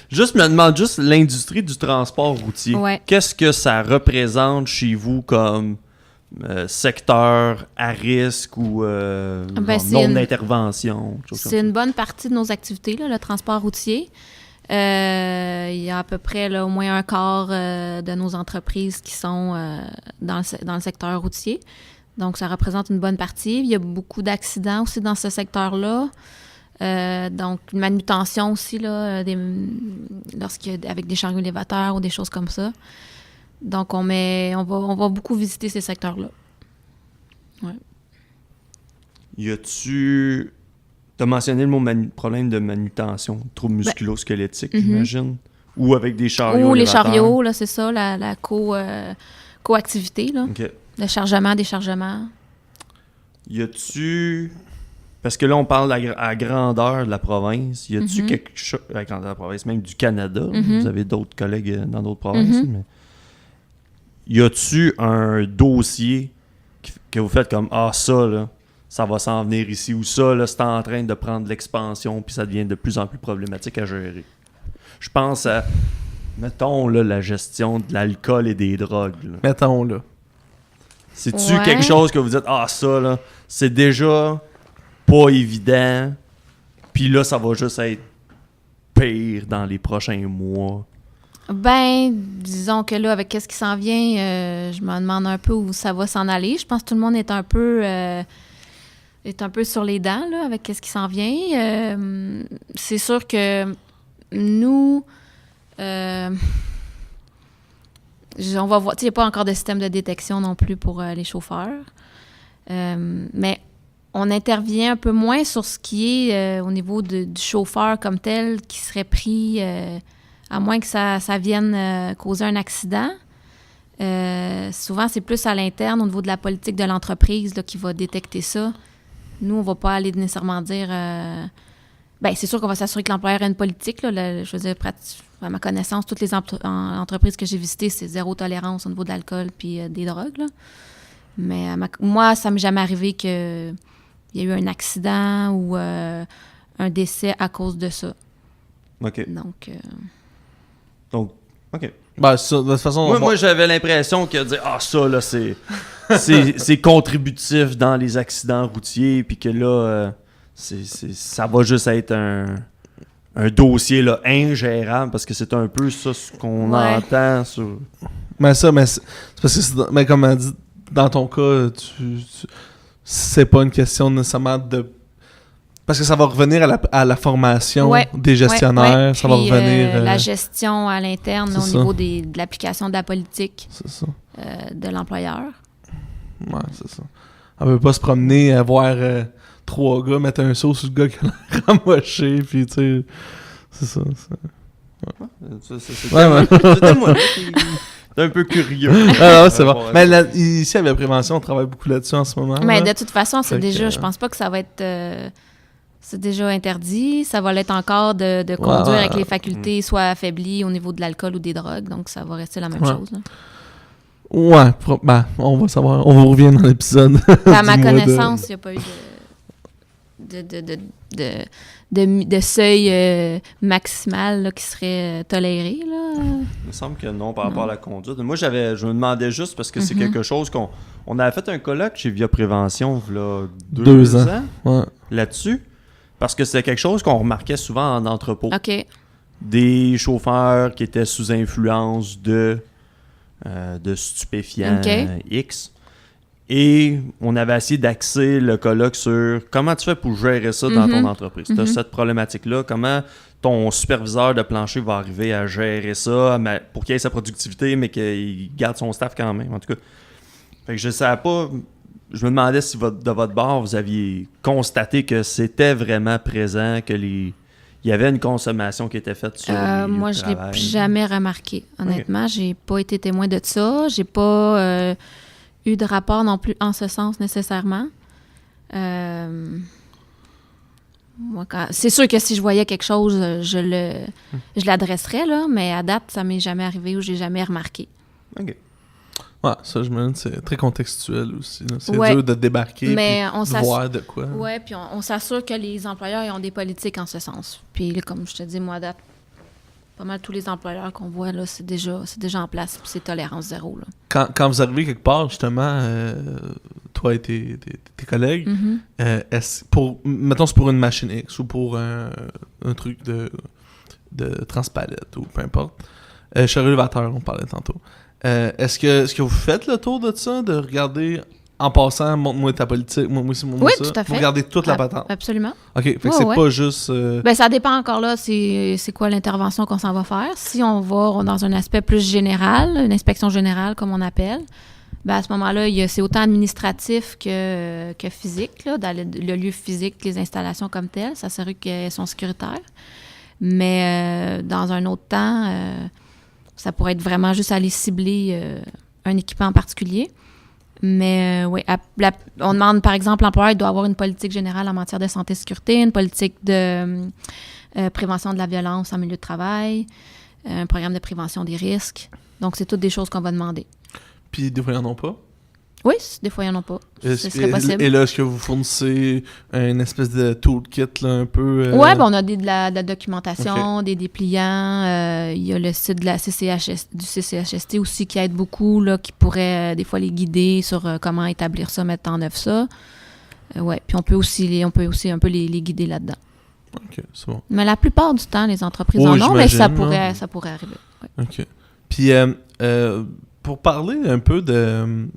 juste me demande juste l'industrie du transport routier. Ouais. Qu'est-ce que ça représente chez vous comme secteur à risque ou Ben, genre c'est nombre une- d'interventions? choses comme C'est ça? une bonne partie de nos activités, là, le transport routier. Il y a à peu près là, au moins un quart de nos entreprises qui sont dans le secteur routier. Donc, ça représente une bonne partie. Il y a beaucoup d'accidents aussi dans ce secteur-là. Donc, une manutention aussi, là, avec des chariots élévateurs ou des choses comme ça. Donc, on va beaucoup visiter ces secteurs-là. Y a-tu... T'as mentionné le mot problème de manutention, trouble musculo-squelettique, j'imagine. Ou avec des chariots. Ou les chariots, là, c'est ça, la coactivité, là. OK. Le chargement, déchargement. Y a-tu... Parce que là, on parle à grandeur de la province. Y a-tu quelque chose... À grandeur de la province, même du Canada. Vous avez d'autres collègues dans d'autres provinces. Mais... Y a-tu un dossier que vous faites comme « Ah, ça, là, ça va s'en venir ici » ou « Ça, là, c'est en train de prendre l'expansion puis ça devient de plus en plus problématique à gérer. » Je pense à, mettons, là, la gestion de l'alcool et des drogues. Là. Mettons, là. C'est-tu quelque chose que vous dites « Ah, ça, là, c'est déjà pas évident, puis là, ça va juste être pire dans les prochains mois. » Ben, disons que là, avec qu'est-ce qui s'en vient, je me demande un peu où ça va s'en aller. Je pense que tout le monde est un peu sur les dents, là, avec qu'est-ce qui s'en vient. C'est sûr que nous, on va voir, il n'y a pas encore de système de détection non plus pour les chauffeurs. Mais on intervient un peu moins sur ce qui est au niveau du chauffeur comme tel qui serait pris... à moins que ça vienne causer un accident. Souvent, c'est plus à l'interne, au niveau de la politique de l'entreprise, là, qui va détecter ça. Nous, on ne va pas aller nécessairement dire... ben, c'est sûr qu'on va s'assurer que l'employeur a une politique. Là, je veux dire, à ma connaissance, toutes les entreprises que j'ai visitées, c'est zéro tolérance au niveau de l'alcool puis des drogues. Là. Mais moi, ça ne m'est jamais arrivé qu'il y a eu un accident ou un décès à cause de ça. OK. Donc, OK. Ben, ça, de toute façon... Moi, j'avais l'impression que dire « Ah, ça, là, c'est contributif dans les accidents routiers, puis que là, ça va juste être un dossier là, ingérable, parce que c'est un peu ça ce qu'on entend sur... Mais c'est parce que, mais comme on dit, dans ton cas, c'est pas une question nécessairement de... Parce que ça va revenir à la formation des gestionnaires, ça va revenir... la gestion à l'interne au niveau de l'application de la politique de l'employeur. Ouais, c'est ça. On veut pas se promener à voir 3 gars mettre un saut sur le gars qui a l'air ramoché, puis tu sais... C'est ça. C'était moi. T'es un peu curieux. Ah, c'est bon. Mais ici, avec la prévention, on travaille beaucoup là-dessus en ce moment. Mais là. de toute façon, c'est déjà... Je pense pas que ça va être... c'est déjà interdit. Ça va l'être encore de conduire avec les facultés soit affaiblies au niveau de l'alcool ou des drogues. Donc, ça va rester la même chose. Là. Ouais. On va savoir. On vous revient dans l'épisode. À ma connaissance, il n'y a pas eu de seuil maximal là, qui serait toléré. Là. Il me semble que non par rapport à la conduite. Moi, je me demandais juste parce que c'est quelque chose on avait fait un colloque chez Via Prévention il y a 2 ans là-dessus. Parce que c'était quelque chose qu'on remarquait souvent en entrepôt. OK. Des chauffeurs qui étaient sous influence de stupéfiants X. Et on avait essayé d'axer le colloque sur comment tu fais pour gérer ça dans ton entreprise. Tu as cette problématique-là. Comment ton superviseur de plancher va arriver à gérer ça pour qu'il ait sa productivité, mais qu'il garde son staff quand même. En tout cas, fait que je ne savais pas... Je me demandais si de votre bord, vous aviez constaté que c'était vraiment présent, qu'il y avait une consommation qui était faite sur les lieux moi, de je ne travail. l'ai jamais remarqué. Honnêtement, j'ai pas été témoin de ça. J'ai pas eu de rapport non plus en ce sens nécessairement. Moi, c'est sûr que si je voyais quelque chose, je l'adresserais, là, mais à date, ça m'est jamais arrivé ou j'ai jamais remarqué. OK. Ouais, ça, je me dis, c'est très contextuel aussi. Là. C'est dur de débarquer et voir de quoi. Oui, puis on s'assure que les employeurs ils ont des politiques en ce sens. Puis là, comme je te dis, moi, à date, pas mal tous les employeurs qu'on voit, là, c'est déjà en place, puis c'est tolérance zéro. Là. Quand vous arrivez quelque part, justement, toi et tes collègues, mettons, c'est pour une machine X ou pour un truc de transpalette ou peu importe. Chariot élévateur, on parlait tantôt. Est-ce que vous faites le tour de ça, de regarder en passant, montre-moi ta politique, moi ça? Oui, tout à fait. Vous regardez toute la patente? Absolument. OK, fait que c'est pas juste... Ben, ça dépend encore là, c'est quoi l'intervention qu'on s'en va faire. Si on va dans un aspect plus général, une inspection générale comme on appelle, Ben à ce moment-là, c'est autant administratif que physique, là, dans le lieu physique, les installations comme telles, s'assurer qu'elles sont sécuritaires. Mais dans un autre temps, ça pourrait être vraiment juste aller cibler un équipement en particulier. Mais oui, on demande, par exemple, l'employeur doit avoir une politique générale en matière de santé et sécurité, une politique de prévention de la violence en milieu de travail, un programme de prévention des risques. Donc, c'est toutes des choses qu'on va demander. Puis, des fois, ils n'en ont pas? Oui, des fois, il n'y en a pas. Ce serait possible. Et là, est-ce que vous fournissez une espèce de toolkit, là, un peu? Oui, on a de la documentation, des dépliants. Il y a le site de la du CCHST aussi qui aide beaucoup, là, qui pourrait des fois les guider sur comment établir ça, mettre en œuvre ça. Oui, puis on peut aussi un peu les guider là-dedans. OK, c'est bon. Mais la plupart du temps, les entreprises en ont, mais ça pourrait arriver. Ouais. OK. Puis, pour parler un peu de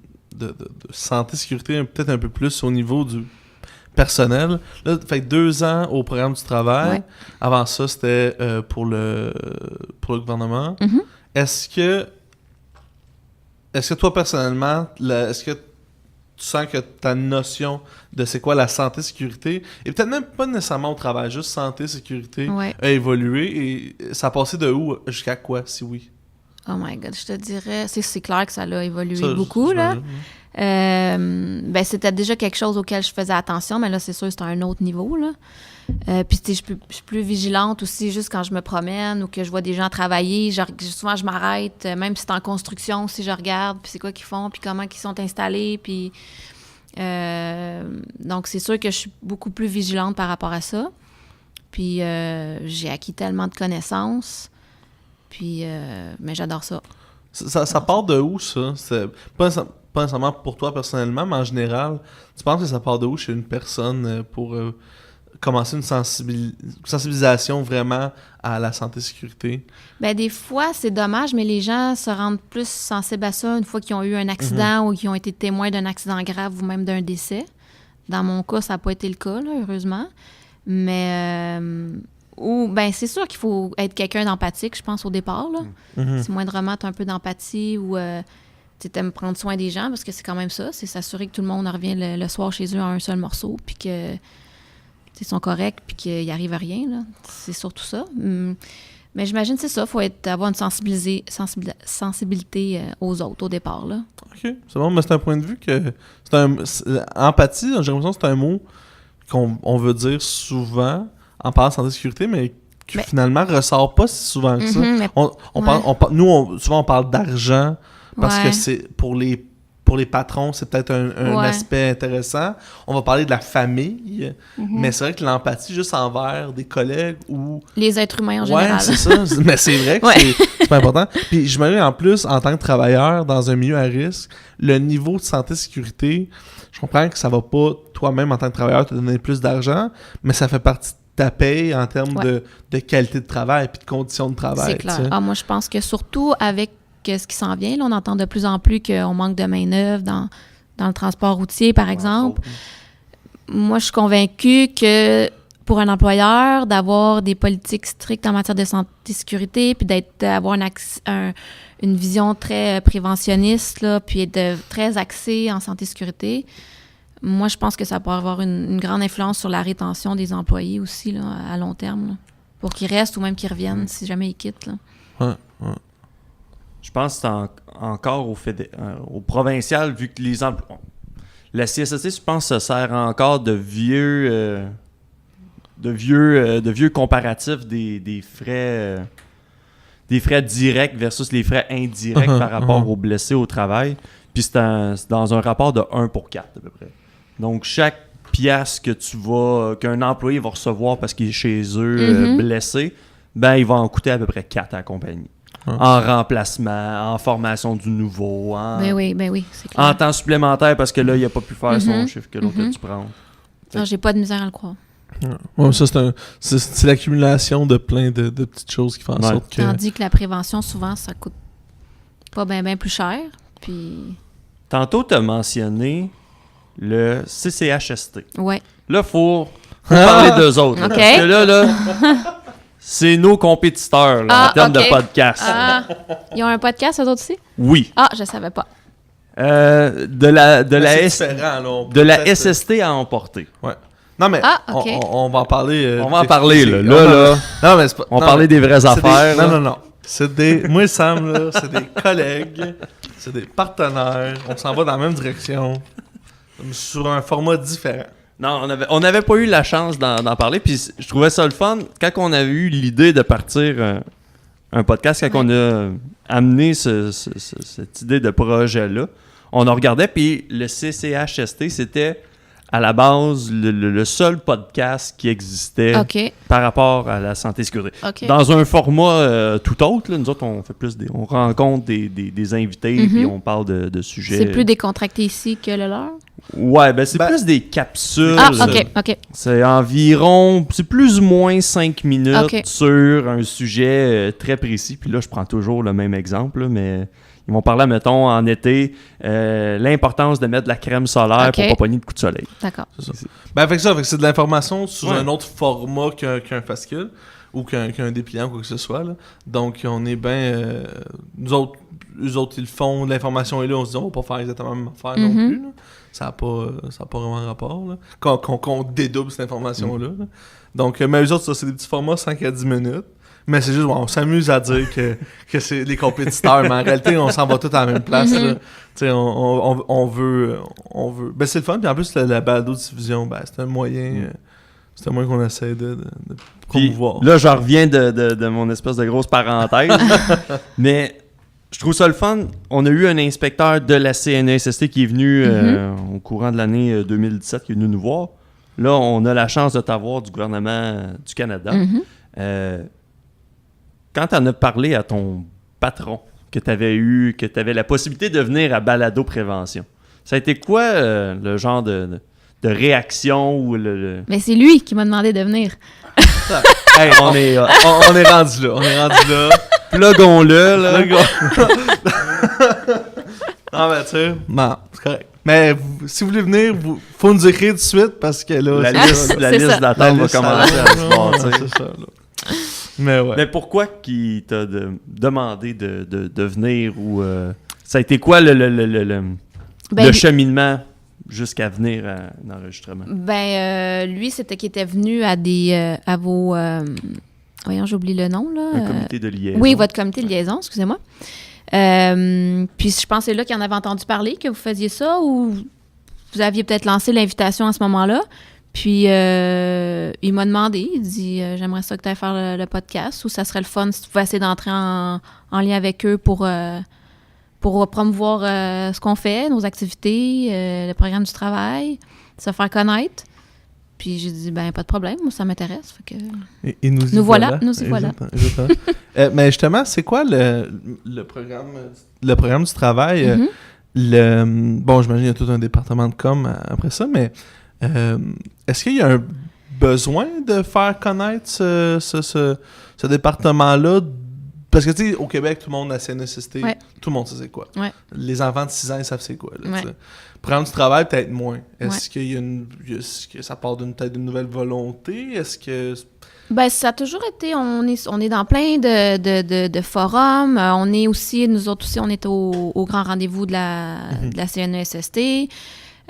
santé, sécurité, peut-être un peu plus au niveau du personnel. Là, fait 2 ans au programme du travail. Ouais. Avant ça, c'était pour le gouvernement. Mm-hmm. Est-ce que toi, personnellement, est-ce que tu sens que ta notion de c'est quoi la santé, sécurité, et peut-être même pas nécessairement au travail, juste santé, sécurité, a évolué, et ça a passé de où jusqu'à quoi, si oui? Oh my God, je te dirais, c'est clair que ça a évolué beaucoup, là. C'était déjà quelque chose auquel je faisais attention, mais là, c'est sûr, c'est à un autre niveau, là. Puis, tu sais, je suis plus vigilante aussi, juste quand je me promène ou que je vois des gens travailler. Souvent, je m'arrête, même si c'est en construction, si je regarde, puis c'est quoi qu'ils font, puis comment ils sont installés, puis... donc, c'est sûr que je suis beaucoup plus vigilante par rapport à ça. Puis, j'ai acquis tellement de connaissances... Puis, mais j'adore ça. Ça part de où, ça? C'est pas nécessairement pour toi personnellement, mais en général, tu penses que ça part de où chez une personne pour commencer une sensibilisation vraiment à la santé-sécurité? Bien, des fois, c'est dommage, mais les gens se rendent plus sensibles à ça une fois qu'ils ont eu un accident ou qu'ils ont été témoins d'un accident grave ou même d'un décès. Dans mon cas, ça n'a pas été le cas, là, heureusement. Mais... c'est sûr qu'il faut être quelqu'un d'empathique, je pense, au départ. Là. Mm-hmm. Si moindrement, tu as un peu d'empathie ou tu aimes prendre soin des gens, parce que c'est quand même ça, c'est s'assurer que tout le monde revient le soir chez eux en un seul morceau, puis que ils sont corrects, puis qu'il n'y arrive à rien. Là. C'est surtout ça. Mais j'imagine que c'est ça, il faut avoir une sensibilité aux autres au départ. Là. OK, c'est bon, mais c'est un point de vue que... empathie, j'ai l'impression que c'est un mot qu'on veut dire souvent... en parlant de santé-sécurité, mais qui finalement ressort pas si souvent que ça. Souvent, on parle d'argent parce que c'est pour les patrons, c'est peut-être un aspect intéressant. On va parler de la famille, mais c'est vrai que l'empathie juste envers des collègues ou... les êtres humains en général. Ouais, c'est ça. Mais c'est vrai que c'est pas important. Puis j'imagine en plus, en tant que travailleur dans un milieu à risque, le niveau de santé-sécurité, je comprends que ça va pas, toi-même en tant que travailleur, te donner plus d'argent, mais ça fait partie de ta paye en termes de qualité de travail et de conditions de travail. C'est clair. Moi, je pense que surtout avec ce qui s'en vient, là, on entend de plus en plus qu'on manque de main-d'œuvre dans le transport routier, par exemple. Moi, je suis convaincue que pour un employeur, d'avoir des politiques strictes en matière de santé et sécurité, puis d'avoir une vision très préventionniste, là, puis très axée en santé et sécurité, moi, je pense que ça peut avoir une grande influence sur la rétention des employés aussi, là, à long terme, là, pour qu'ils restent ou même qu'ils reviennent si jamais ils quittent. Là. Ouais. Je pense que c'est encore au provincial, vu que la CSST, je pense, se sert encore de vieux comparatifs des frais directs versus les frais indirects par rapport aux blessés au travail. Puis c'est dans un rapport de 1 pour 4 à peu près. Donc chaque pièce qu'un employé va recevoir parce qu'il est chez eux blessé, il va en coûter à peu près 4 à la compagnie. En remplacement, en formation du nouveau, oui, c'est clair. En temps supplémentaire parce que là, il n'a pas pu faire son chiffre que l'autre a dû prendre. J'ai pas de misère à le croire. Ouais, ça, c'est l'accumulation de plein de petites choses qui font en sorte que... Tandis que la prévention, souvent, ça coûte pas bien plus cher. Puis... Tantôt, tu as mentionné le CCHST. Ouais. Là, il faut parler d'eux autres. Là, parce que là, c'est nos compétiteurs là, en termes de podcast. Ils ont un podcast, eux autres aussi? Oui. Je savais pas. De la différent, là, on de peut la peut-être- SST à emporter. Ouais. Non, mais Ah, ok. on va en parler. On va en parler, là. c'est- Là, non, là, non, mais c'est pas- on non, parlait mais des vraies c'est affaires. là. Non. C'est des. Moi et Sam, là, c'est des collègues, c'est des partenaires. On s'en va dans la même direction, sur un format différent. Non, on avait pas eu la chance d'en parler. Puis je trouvais ça le fun. Quand on avait eu l'idée de partir un podcast, quand on a amené cette idée de projet-là, on en regardait. Puis le CCHST, c'était à la base le seul podcast qui existait OK. par rapport à la santé et sécurité. OK. Dans un format tout autre, là, nous autres, on fait plus on rencontre des invités Mhm. puis on parle de sujets. C'est plus décontracté ici que le leur? Ouais, ben c'est Ben, plus des capsules. Ah, OK. C'est environ, c'est plus ou moins 5 minutes Ok. sur un sujet très précis. Puis là, je prends toujours le même exemple, là, mais ils vont parler, mettons, en été, l'importance de mettre de la crème solaire Ok. pour pas pogner de coups de soleil. D'accord. Ben, fait que c'est de l'information sur Ouais. un autre format qu'un fascicule ou qu'un dépliant, quoi que ce soit. Là. Donc, on est bien. Eux autres, ils le font, l'information est là, on se dit, on va pas faire exactement la même affaire non Mhm. plus. Là. Ça n'a pas vraiment rapport. Là. Qu'on dédouble cette information-là. Là. Donc, mais eux autres, ça, c'est des petits formats 5 à 10 minutes. Mais c'est juste, on s'amuse à dire que c'est les compétiteurs, mais en réalité, on s'en va tous à la même place. Là. Tu sais, on veut. Ben, c'est le fun. Puis en plus, la balado-diffusion, ben, c'est un moyen. C'est un moyen qu'on essaie de Puis promouvoir. là, je reviens de mon espèce de grosse parenthèse. Mais je trouve ça le fun. On a eu un inspecteur de la CNESST qui est venu au courant de l'année 2017, qui est venu nous voir. Là, on a la chance de t'avoir du gouvernement du Canada. Mhm. Quand tu en as parlé à ton patron, que tu avais la possibilité de venir à Balado Prévention, ça a été quoi le genre de réaction ou Mais c'est lui qui m'a demandé de venir. Hey, on est On est rendu là. plugons-le, là. Le gars. Non, mais tu sais, non, c'est correct. Mais si vous voulez venir, faut nous écrire tout de suite parce que là, La c'est ça, là. C'est ça. liste d'attente va liste, commencer à se ouais, bâtir. c'est ça, là. Mais ouais. Mais pourquoi qu'il t'a demandé de venir ou ça a été quoi le Ben, lui- cheminement jusqu'à venir à un enregistrement? lui, c'était qu'il était venu à des à vos voyons, j'oublie le nom là. Un comité de liaison. Oui, votre comité de liaison, excusez-moi. Puis je pense que c'est là qu'il en avait entendu parler que vous faisiez ça ou vous aviez peut-être lancé l'invitation à ce moment-là. Puis il m'a demandé, il dit j'aimerais ça que tu ailles faire le podcast ou ça serait le fun si tu pouvais essayer d'entrer en lien avec eux pour promouvoir ce qu'on fait, nos activités, le programme du travail, se faire connaître. Puis j'ai dit ben pas de problème, moi ça m'intéresse. Fait que... Et nous y Nous voilà, nous y voilà. Exactement. Mais justement, c'est quoi le programme du travail? Mhm. Bon, j'imagine qu'il y a tout un département de com après ça, mais est-ce qu'il y a un besoin de faire connaître ce département-là? Parce que, tu sais, au Québec, tout le monde a CNSST, Ouais. tout le monde sait c'est quoi. Ouais. Les enfants de 6 ans, ils savent c'est quoi. Là, Ouais. tu sais. Prendre du travail, peut-être moins. Est-ce qu'il y a est-ce que ça part peut-être d'une nouvelle volonté? Est-ce que... Ben, ça a toujours été, on est dans plein de forums. On est aussi, nous autres aussi, on est au grand rendez-vous de la CNESST.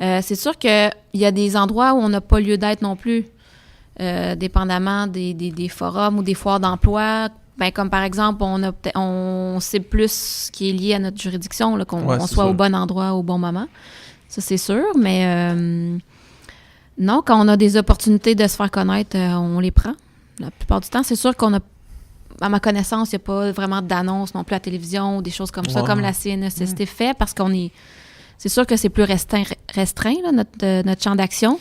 C'est sûr qu'il y a des endroits où on n'a pas lieu d'être non plus, dépendamment des forums ou des foires d'emploi. Ben, comme par exemple, on sait plus ce qui est lié à notre juridiction, là, qu'on Ouais, on c'est soit sûr. au bon endroit au bon moment. Ça, c'est sûr, mais non, quand on a des opportunités de se faire connaître, on les prend. La plupart du temps, c'est sûr qu'on a, à ma connaissance, il n'y a pas vraiment d'annonces non plus à la télévision ou des choses comme ça, Ouais. comme la CNESST fait, parce c'est sûr que c'est plus restreint là, notre champ d'action.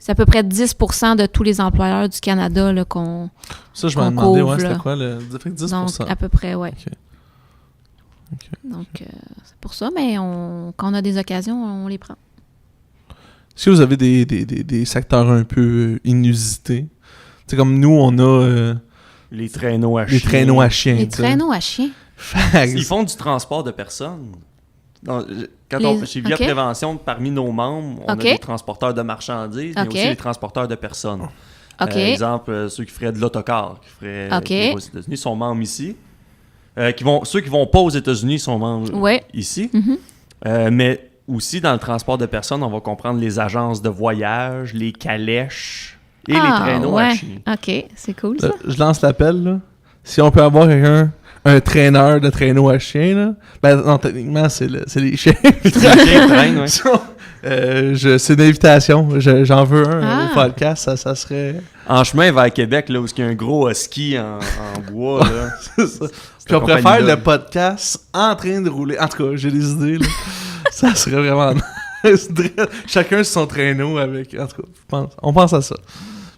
C'est à peu près 10% de tous les employeurs du Canada là, qu'on Ça, je m'en qu'on demandais, couvre, ouais, là. c'était quoi le... Fait que 10%. donc à peu près, ouais. Ok. Ok. Donc c'est pour ça, mais quand on a des occasions, on les prend. Est-ce que vous avez des secteurs un peu inusités? Tu sais, comme nous, on a Les traîneaux à les chiens. traîneaux à chiens. Les tu sais. traîneaux à chiens. Fait que- Ils font du transport de personnes. Chez Via OK. Prévention, parmi nos membres, on OK. a des transporteurs de marchandises, mais OK. aussi des transporteurs de personnes. OK. Exemple, ceux qui feraient de l'autocar, OK. qui vont aux États-Unis, sont membres ici. Ceux qui vont pas aux États-Unis sont membres Ouais. ici. Mhm. Mais aussi, dans le transport de personnes, on va comprendre les agences de voyage, les calèches et les traîneaux à chiens. OK, c'est cool, ça. Je lance l'appel, là. Si on peut avoir quelqu'un, un traîneur de traîneau à chien, là. Ben, non, techniquement, c'est les chiens. Les chiens traînent, ouais. C'est une invitation. J'en veux un au podcast, ça serait... En chemin vers Québec, là, où il y a un gros husky en bois, là. C'est ça. Puis on pourrait faire le podcast en train de rouler. En tout cas, j'ai des idées, là. Ça serait vraiment nice. Chacun sur son traîneau avec... En tout cas, on pense à ça.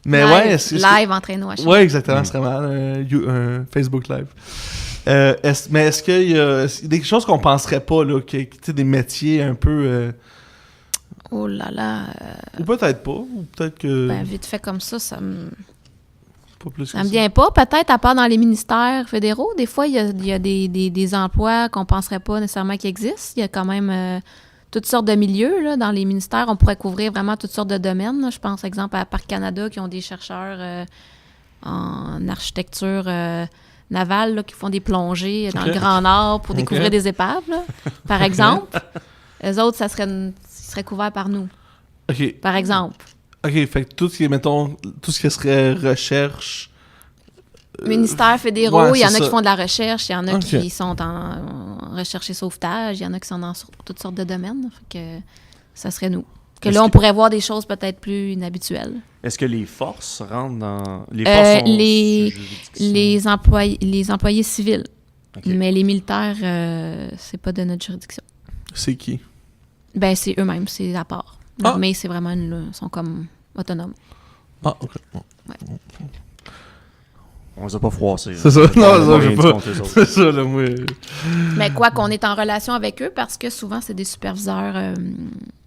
Mais live en traîneau à chien. Ouais, exactement. C'est vraiment un Facebook Live. Mais est-ce qu'il y a des choses qu'on penserait pas, là, des métiers un peu... Oh là là. Ou peut-être pas, ou peut-être que... Ben, vite fait comme ça me... Pas plus ça me vient pas. Peut-être, à part dans les ministères fédéraux, des fois, il y a des emplois qu'on penserait pas nécessairement qu'ils existent. Il y a quand même toutes sortes de milieux, là. Dans les ministères, on pourrait couvrir vraiment toutes sortes de domaines, là. Je pense, exemple, à Parc Canada, qui ont des chercheurs en architecture navale, là, qui font des plongées dans le Grand Nord pour découvrir des épaves, là, par exemple. Eux autres, ça serait couvert par nous. OK. Par exemple. OK, fait que tout ce qui est, mettons, tout ce qui serait recherche... Ministères fédéraux, il y en a ça. qui font de la recherche, il y en a qui sont en recherche et sauvetage, il y en a qui sont dans toutes sortes de domaines. Fait que ça serait nous. On pourrait voir des choses peut-être plus inhabituelles. Est-ce que les forces rentrent dans... Les forces les employés civils. Okay. Mais les militaires, c'est pas de notre juridiction. C'est qui? Ben, c'est eux-mêmes, c'est à part. L'armée, c'est vraiment... Ils sont comme autonomes. Ah, OK. Ouais. On les a pas froissés. C'est ça. Non, j'ai pas. C'est ça, là, moi. Mais quoi qu'on est en relation avec eux, parce que souvent, c'est des superviseurs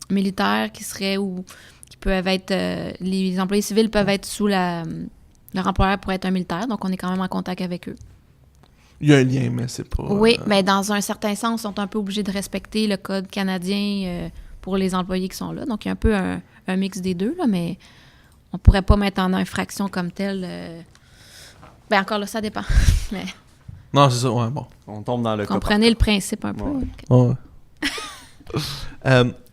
militaires qui seraient ou qui peuvent être... les employés civils peuvent être sous leur employeur pour être un militaire, donc on est quand même en contact avec eux. Il y a un lien, mais c'est pas... Oui, mais dans un certain sens, ils sont un peu obligés de respecter le code canadien pour les employés qui sont là. Donc, il y a un peu un mix des deux, là, mais on pourrait pas mettre en infraction comme telle... Ben encore là, ça dépend. Mais non, c'est ça, ouais, bon. On tombe dans le comprenez le principe un peu. Ouais.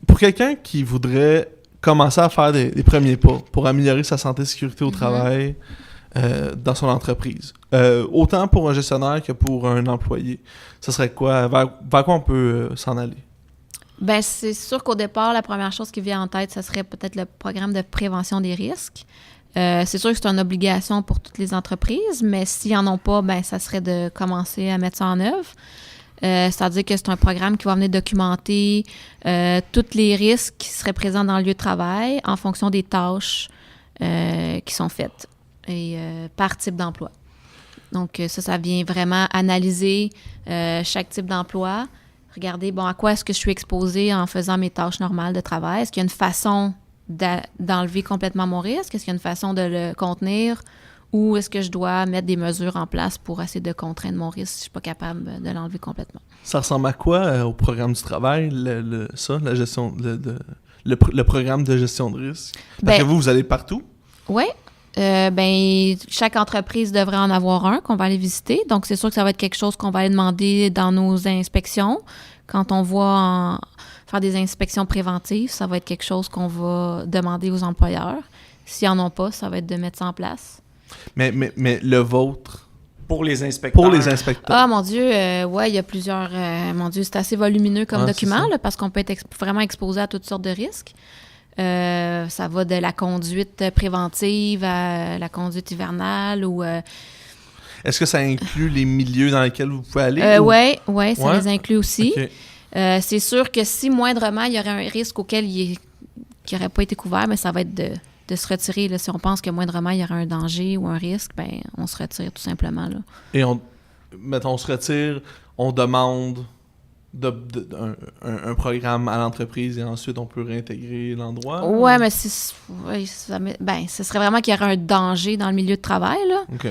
Pour quelqu'un qui voudrait commencer à faire des premiers pas pour améliorer sa santé et sécurité au travail dans son entreprise, autant pour un gestionnaire que pour un employé, ce serait quoi? Vers quoi on peut s'en aller? Ben c'est sûr qu'au départ, la première chose qui vient en tête, ce serait peut-être le programme de prévention des risques. C'est sûr que c'est une obligation pour toutes les entreprises, mais s'ils n'en ont pas, ben ça serait de commencer à mettre ça en œuvre. C'est-à-dire que c'est un programme qui va venir documenter tous les risques qui seraient présents dans le lieu de travail en fonction des tâches qui sont faites et par type d'emploi. Donc ça vient vraiment analyser chaque type d'emploi, regarder, bon, à quoi est-ce que je suis exposée en faisant mes tâches normales de travail? Est-ce qu'il y a une façon d'enlever complètement mon risque? Est-ce qu'il y a une façon de le contenir? Ou est-ce que je dois mettre des mesures en place pour essayer de contraindre mon risque si je ne suis pas capable de l'enlever complètement? Ça ressemble à quoi au programme du travail, la gestion, le programme de gestion de risque? Parce que vous allez partout? Oui. Chaque entreprise devrait en avoir un qu'on va aller visiter. Donc, c'est sûr que ça va être quelque chose qu'on va aller demander dans nos inspections. Quand on va faire des inspections préventives, ça va être quelque chose qu'on va demander aux employeurs. S'ils n'en ont pas, ça va être de mettre ça en place. Mais le vôtre? Pour les inspecteurs. Ah, mon Dieu, il y a plusieurs... mon Dieu, c'est assez volumineux comme document, là, parce qu'on peut être vraiment exposé à toutes sortes de risques. Ça va de la conduite préventive à la conduite hivernale ou... Est-ce que ça inclut les milieux dans lesquels vous pouvez aller? Oui, ça les inclut aussi. Okay. C'est sûr que si moindrement, il y aurait un risque auquel qui n'aurait pas été couvert, mais ça va être de se retirer. Là. Si on pense que moindrement, il y aurait un danger ou un risque, ben on se retire tout simplement. Là. Et on se retire, on demande un programme à l'entreprise et ensuite on peut réintégrer l'endroit? Oui, mais ce serait vraiment qu'il y aurait un danger dans le milieu de travail. Là. OK.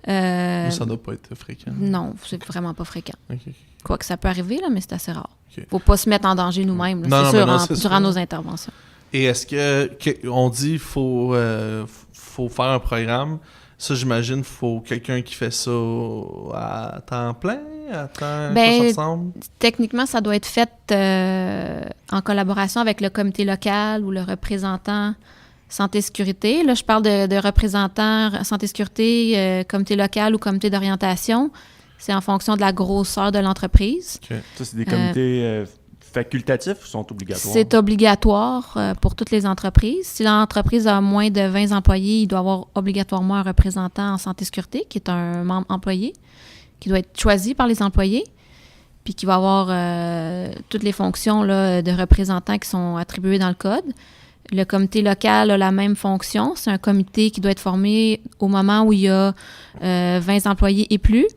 Mais ça ne doit pas être fréquent. Non, c'est vraiment pas fréquent. Okay. Quoique ça peut arriver, là, mais c'est assez rare. Il ne faut pas se mettre en danger nous-mêmes, là, c'est sûr, durant nos interventions. Et est-ce qu'on dit qu'il faut faire un programme Ça, j'imagine, faut quelqu'un qui fait ça à temps plein, à temps... Ben, quoi ça ressemble? Techniquement, ça doit être fait en collaboration avec le comité local ou le représentant santé-sécurité. Là, je parle de représentants santé-sécurité, comité local ou comité d'orientation. C'est en fonction de la grosseur de l'entreprise. OK. Ça, c'est des comités facultatifs ou sont obligatoires? C'est obligatoire pour toutes les entreprises. Si l'entreprise a moins de 20 employés, il doit avoir obligatoirement un représentant en santé-sécurité, qui est un membre employé, qui doit être choisi par les employés, puis qui va avoir toutes les fonctions là, de représentants qui sont attribuées dans le code. Le comité local a la même fonction. C'est un comité qui doit être formé au moment où il y a 20 employés et plus.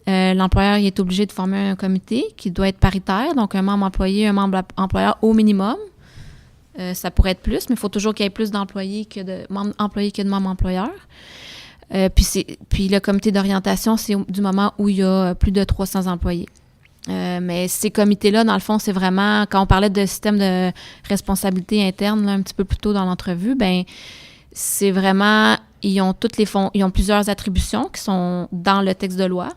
L'employeur il est obligé de former un comité qui doit être paritaire, donc un membre employé, un membre employeur au minimum. Ça pourrait être plus, mais il faut toujours qu'il y ait plus d'employés que de membres employés que de membres employeurs. Puis le comité d'orientation, c'est du moment où il y a plus de 300 employés. Mais ces comités-là, dans le fond, c'est vraiment, quand on parlait de système de responsabilité interne, là, un petit peu plus tôt dans l'entrevue, ben c'est vraiment, ils ont plusieurs attributions qui sont dans le texte de loi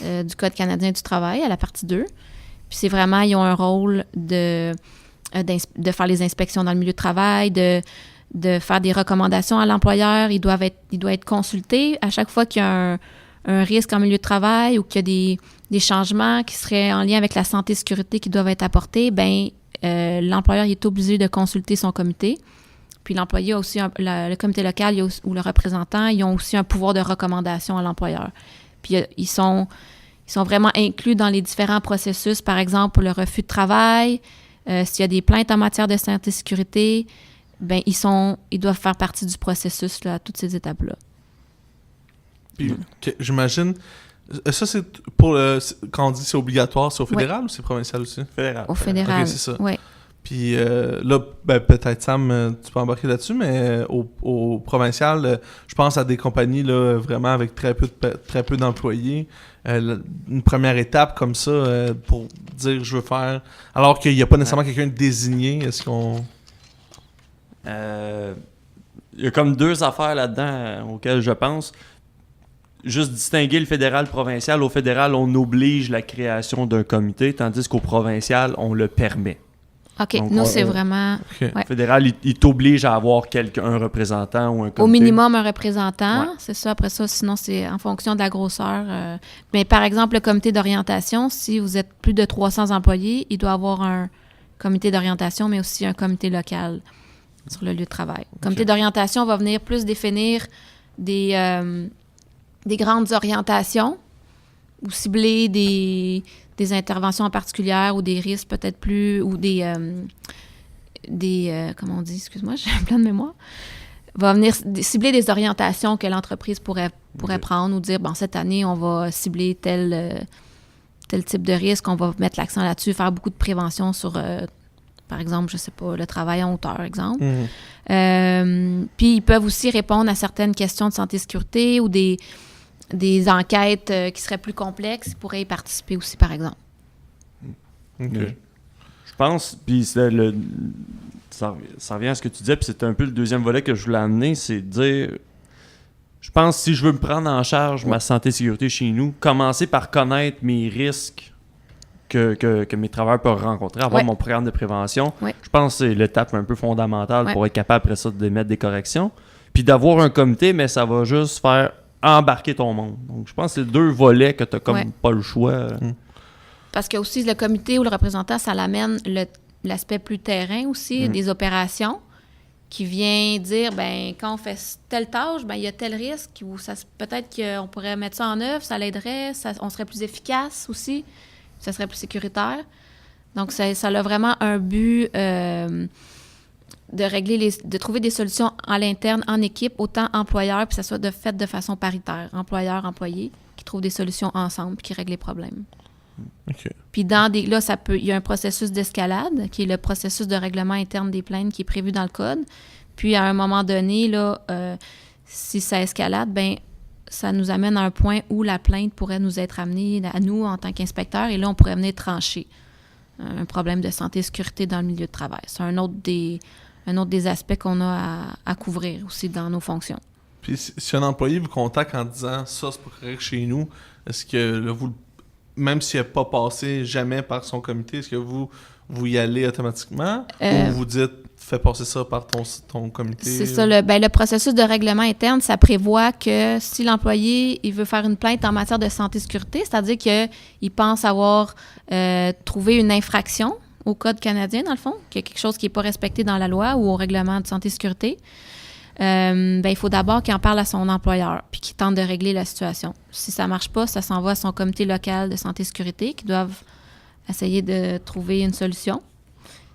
du Code canadien du travail, à la partie 2. Puis c'est vraiment, ils ont un rôle de faire les inspections dans le milieu de travail, de faire des recommandations à l'employeur. Il doit être consulté à chaque fois qu'il y a un risque en milieu de travail ou qu'il y a des changements qui seraient en lien avec la santé et sécurité qui doivent être apportés. Bien, l'employeur il est obligé de consulter son comité. Puis l'employé a aussi, le comité local ou le représentant, ils ont aussi un pouvoir de recommandation à l'employeur. Puis ils sont vraiment inclus dans les différents processus, par exemple, pour le refus de travail, s'il y a des plaintes en matière de santé et sécurité, bien, ils doivent faire partie du processus là, à toutes ces étapes-là. Puis, j'imagine... Ça, c'est pour quand on dit c'est obligatoire, c'est au fédéral ou c'est provincial aussi? Fédéral. Au fédéral, OK, c'est ça. oui. Puis là, ben, peut-être Sam, tu peux embarquer là-dessus, mais au provincial, je pense à des compagnies là, vraiment avec très peu d'employés. Une première étape comme ça pour dire je veux faire, alors qu'il n'y a pas nécessairement quelqu'un de désigné, est-ce qu'on... Il y a comme deux affaires là-dedans auxquelles je pense. Juste distinguer le fédéral-provincial. Au fédéral, on oblige la création d'un comité, tandis qu'au provincial, on le permet. OK, Donc, nous, c'est vraiment... Okay. Ouais. Le fédéral, il t'oblige à avoir un représentant ou un comité. Au minimum, un représentant, Ouais. c'est ça. Après ça, sinon, c'est en fonction de la grosseur. Mais par exemple, le comité d'orientation, si vous êtes plus de 300 employés, il doit avoir un comité d'orientation, mais aussi un comité local sur le lieu de travail. Le comité d'orientation va venir plus définir des grandes orientations ou cibler des interventions en particulier ou des risques peut-être plus, ou comment on dit, excuse-moi, j'ai un plan de mémoire, va venir cibler des orientations que l'entreprise pourrait prendre ou dire, bon, cette année, on va cibler tel type de risque, on va mettre l'accent là-dessus, faire beaucoup de prévention sur, par exemple, je sais pas, le travail en hauteur, exemple. Puis, ils peuvent aussi répondre à certaines questions de santé-sécurité ou des enquêtes qui seraient plus complexes, ils pourraient y participer aussi, par exemple. OK. Je pense, puis ça revient à ce que tu disais, puis c'est un peu le deuxième volet que je voulais amener, c'est de dire, je pense si je veux me prendre en charge ma santé et sécurité chez nous, commencer par connaître mes risques que mes travailleurs peuvent rencontrer, avoir mon programme de prévention. Je pense que c'est l'étape un peu fondamentale pour être capable après ça d'émettre des corrections. Puis d'avoir un comité, mais ça va juste faire embarquer ton monde. Donc, je pense que c'est deux volets que tu n'as comme pas le choix. Parce que aussi, le comité ou le représentant, ça l'amène l'aspect plus terrain aussi, des opérations, qui vient dire, ben quand on fait telle tâche, ben il y a tel risque, ou peut-être qu'on pourrait mettre ça en œuvre, ça l'aiderait, on serait plus efficace aussi, ça serait plus sécuritaire. Donc, ça a vraiment un but de trouver des solutions à l'interne, en équipe, autant employeur, puis ça soit fait de façon paritaire, employeur-employé, qui trouvent des solutions ensemble, puis qui règlent les problèmes. OK. Puis il y a un processus d'escalade, qui est le processus de règlement interne des plaintes qui est prévu dans le code. Puis à un moment donné, là, si ça escalade, ben ça nous amène à un point où la plainte pourrait nous être amenée à nous en tant qu'inspecteurs, et là, on pourrait venir trancher un problème de santé et sécurité dans le milieu de travail. C'est un autre des aspects qu'on a à couvrir aussi dans nos fonctions. Puis si un employé vous contacte en disant ça, c'est pas correct chez nous, est-ce que là, même s'il n'a pas passé jamais par son comité, est-ce que vous y allez automatiquement ou vous dites fais passer ça par ton comité? C'est ça. Le processus de règlement interne, ça prévoit que si l'employé il veut faire une plainte en matière de santé-sécurité, c'est-à-dire qu'il pense avoir trouvé une infraction au Code canadien, dans le fond, qu'il y a quelque chose qui n'est pas respecté dans la loi ou au règlement de santé-sécurité, il faut d'abord qu'il en parle à son employeur puis qu'il tente de régler la situation. Si ça ne marche pas, ça s'envoie à son comité local de santé-sécurité qui doivent essayer de trouver une solution.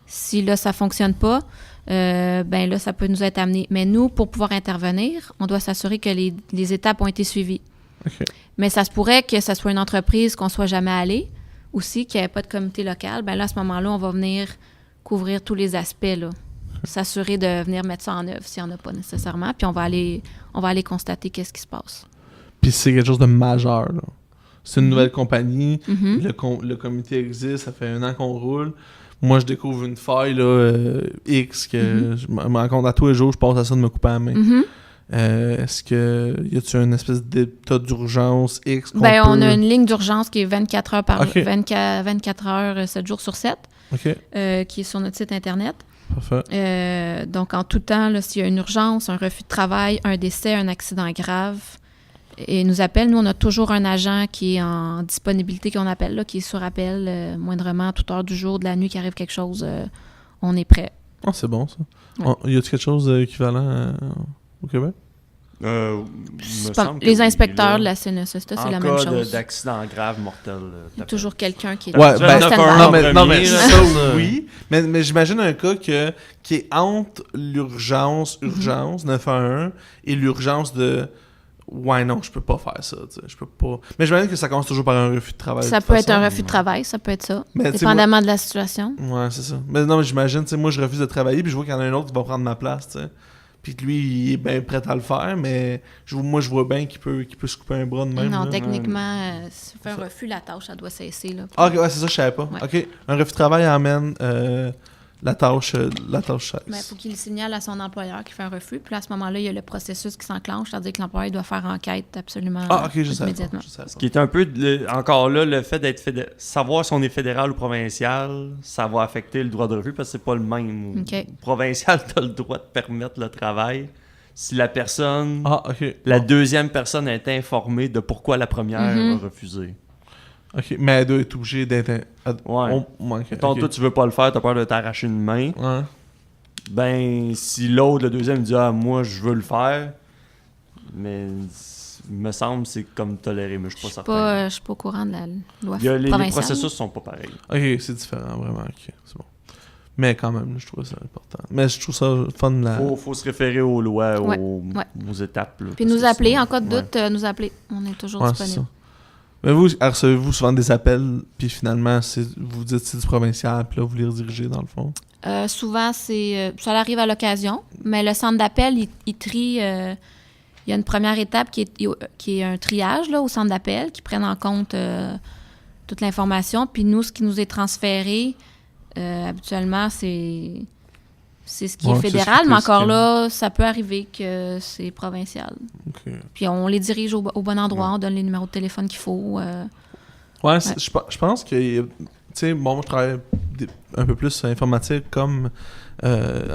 Si là, ça ne fonctionne pas, là, ça peut nous être amené. Mais nous, pour pouvoir intervenir, on doit s'assurer que les étapes ont été suivies. Okay. Mais ça se pourrait que ça soit une entreprise qu'on ne soit jamais allé, aussi, qu'il n'y ait pas de comité local. Là, à ce moment-là, on va venir couvrir tous les aspects, là. S'assurer de venir mettre ça en œuvre s'il n'y en a pas nécessairement. Puis on va aller constater qu'est-ce qui se passe. Puis c'est quelque chose de majeur, là. C'est une nouvelle compagnie. Le comité existe, ça fait 1 an qu'on roule. Moi, je découvre une faille là, X que je me rends compte à tous les jours, je passe à ça de me couper la main. Est-ce que y a-tu une espèce d'état d'urgence X qu'on on a une ligne d'urgence qui est 24 heures par jour, 24 heures, 7 jours sur 7, qui est sur notre site Internet. Parfait. Donc, en tout temps, là, s'il y a une urgence, un refus de travail, un décès, un accident grave, et nous appelle. Nous, on a toujours un agent qui est en disponibilité, qu'on appelle, là, qui est sur appel, moindrement à toute heure du jour, de la nuit, qu'il arrive quelque chose, on est prêt. Ah, c'est bon, ça. Ouais. Y a-t-il quelque chose d'équivalent au Québec? Les inspecteurs de la CNESST, c'est la même chose. En cas d'accident grave, mortel. Il y a toujours quelqu'un qui est ouais, non, mais ça, oui. Mais j'imagine un cas qui est entre l'urgence 911 et l'urgence de ouais, non, je peux pas faire ça, tu sais, je peux pas. Mais j'imagine que ça commence toujours par un refus de travail. Ça peut être un refus de travail, ça peut être ça, mais dépendamment de la situation. Ouais, c'est ça. Mais non, mais j'imagine, tu sais, moi, je refuse de travailler, puis je vois qu'il y en a un autre qui va prendre ma place, tu sais. Puis lui, il est bien prêt à le faire, mais moi, je vois bien qu'il peut se couper un bras de même. Non, là. techniquement, si on fait un refus, la tâche, ça doit cesser. Là, Ah, ok, ouais, c'est ça, je savais pas. Ouais. Ok, un refus de travail amène la tâche cesse. Il faut qu'il signale à son employeur qu'il fait un refus. Puis à ce moment-là, il y a le processus qui s'enclenche, c'est-à-dire que l'employeur doit faire enquête absolument immédiatement. Ce qui est un peu, encore là, le fait d'être savoir si on est fédéral ou provincial, ça va affecter le droit de refus parce que c'est pas le même. Okay. Provincial, tu as le droit de permettre le travail. Si la personne, la deuxième personne est informée de pourquoi la première a refusé. Ok, mais elle doit être obligée d'être... Ouais. Toi, tu veux pas le faire, t'as peur de t'arracher une main. Ouais. Ben, si l'autre, le deuxième, dit « Ah, moi, je veux le faire », mais il me semble que c'est comme toléré, mais je suis pas certain. Je suis pas au courant de la loi provinciale. Les processus sont pas pareils. Ok, c'est différent, vraiment, ok, c'est bon. Mais quand même, je trouve ça important. Mais je trouve ça fun. Faut se référer aux lois, aux étapes. Là, puis nous appeler, en cas de doute, nous appeler. On est toujours disponible. Mais vous, recevez-vous souvent des appels, puis finalement, vous dites c'est du provincial, puis là, vous les redirigez dans le fond? Souvent, ça arrive à l'occasion, mais le centre d'appel, il trie... il y a une première étape qui est un triage là, au centre d'appel, qui prenne en compte toute l'information. Puis nous, ce qui nous est transféré, habituellement, c'est ce qui est fédéral, mais encore là, ça peut arriver que c'est provincial. Okay. Puis on les dirige au bon endroit, on donne les numéros de téléphone qu'il faut. Je pense que, tu sais, bon, je travaille un peu plus informatique comme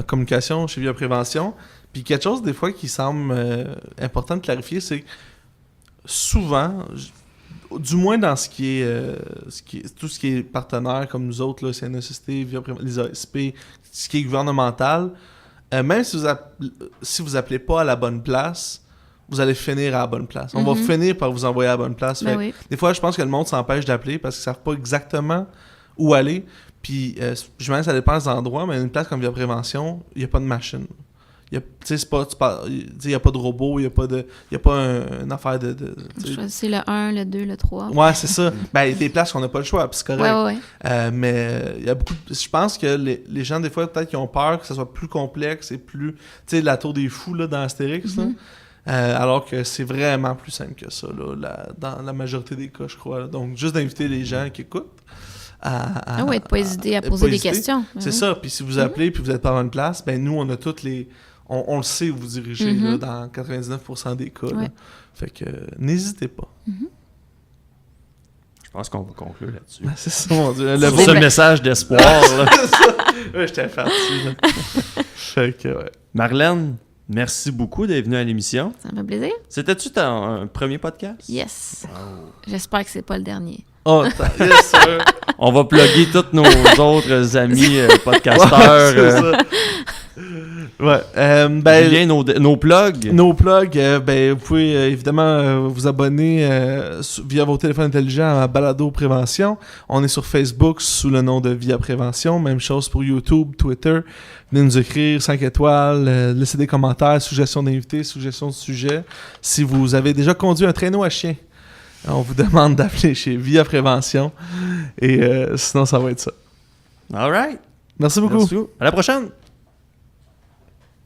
communication chez Via Prévention. Puis quelque chose, des fois, qui semble important de clarifier, c'est que souvent, du moins dans tout ce qui est partenaire comme nous autres, là, CNESST, les ASP, ce qui est gouvernemental, même si vous appelez pas à la bonne place, vous allez finir à la bonne place. On va finir par vous envoyer à la bonne place. Des fois, je pense que le monde s'empêche d'appeler parce qu'ils savent pas exactement où aller. Puis, je me dis, ça dépend des endroits, mais une place comme Via Prévention, il n'y a pas de machine. Il n'y a pas de robot, il n'y a pas une affaire de choisissez le 1, le 2, le 3. Ouais, c'est ça. Ben, il y a des places qu'on n'a pas le choix, puis c'est correct. Ouais. Mais il y a beaucoup je pense que les gens, des fois, peut-être qu'ils ont peur que ça soit plus complexe et plus... Tu sais, la tour des fous là, dans Astérix, là. Alors que c'est vraiment plus simple que ça, là, dans la majorité des cas, je crois. Donc, juste d'inviter les gens qui écoutent de pas hésiter à poser des questions. C'est ça. Puis si vous appelez puis vous êtes pas dans une place, ben nous, on a toutes les on le sait où vous dirigez là, dans 99% des cas. Là. Fait que n'hésitez pas. Je pense qu'on va conclure là-dessus. C'est ça, mon Dieu. Sur ce message d'espoir. Là. Ouais, j'étais parti. Fait que, ouais. Marlène, merci beaucoup d'être venue à l'émission. Ça me fait plaisir. C'était-tu ton premier podcast? Yes. Oh. J'espère que c'est pas le dernier. Oh, yes, sir. On va plugger tous nos autres amis podcasteurs. Ouais, c'est ça. Ouais, Julien, nos plugs. Nos plugs, vous pouvez évidemment vous abonner via vos téléphones intelligents à Balado Prévention. On est sur Facebook sous le nom de Via Prévention. Même chose pour YouTube, Twitter. Venez nous écrire 5 étoiles, laissez des commentaires, suggestions d'invités, suggestions de sujets. Si vous avez déjà conduit un traîneau à chien, on vous demande d'appeler chez Via Prévention. Et sinon, ça va être ça. All right. Merci beaucoup. Merci. À la prochaine.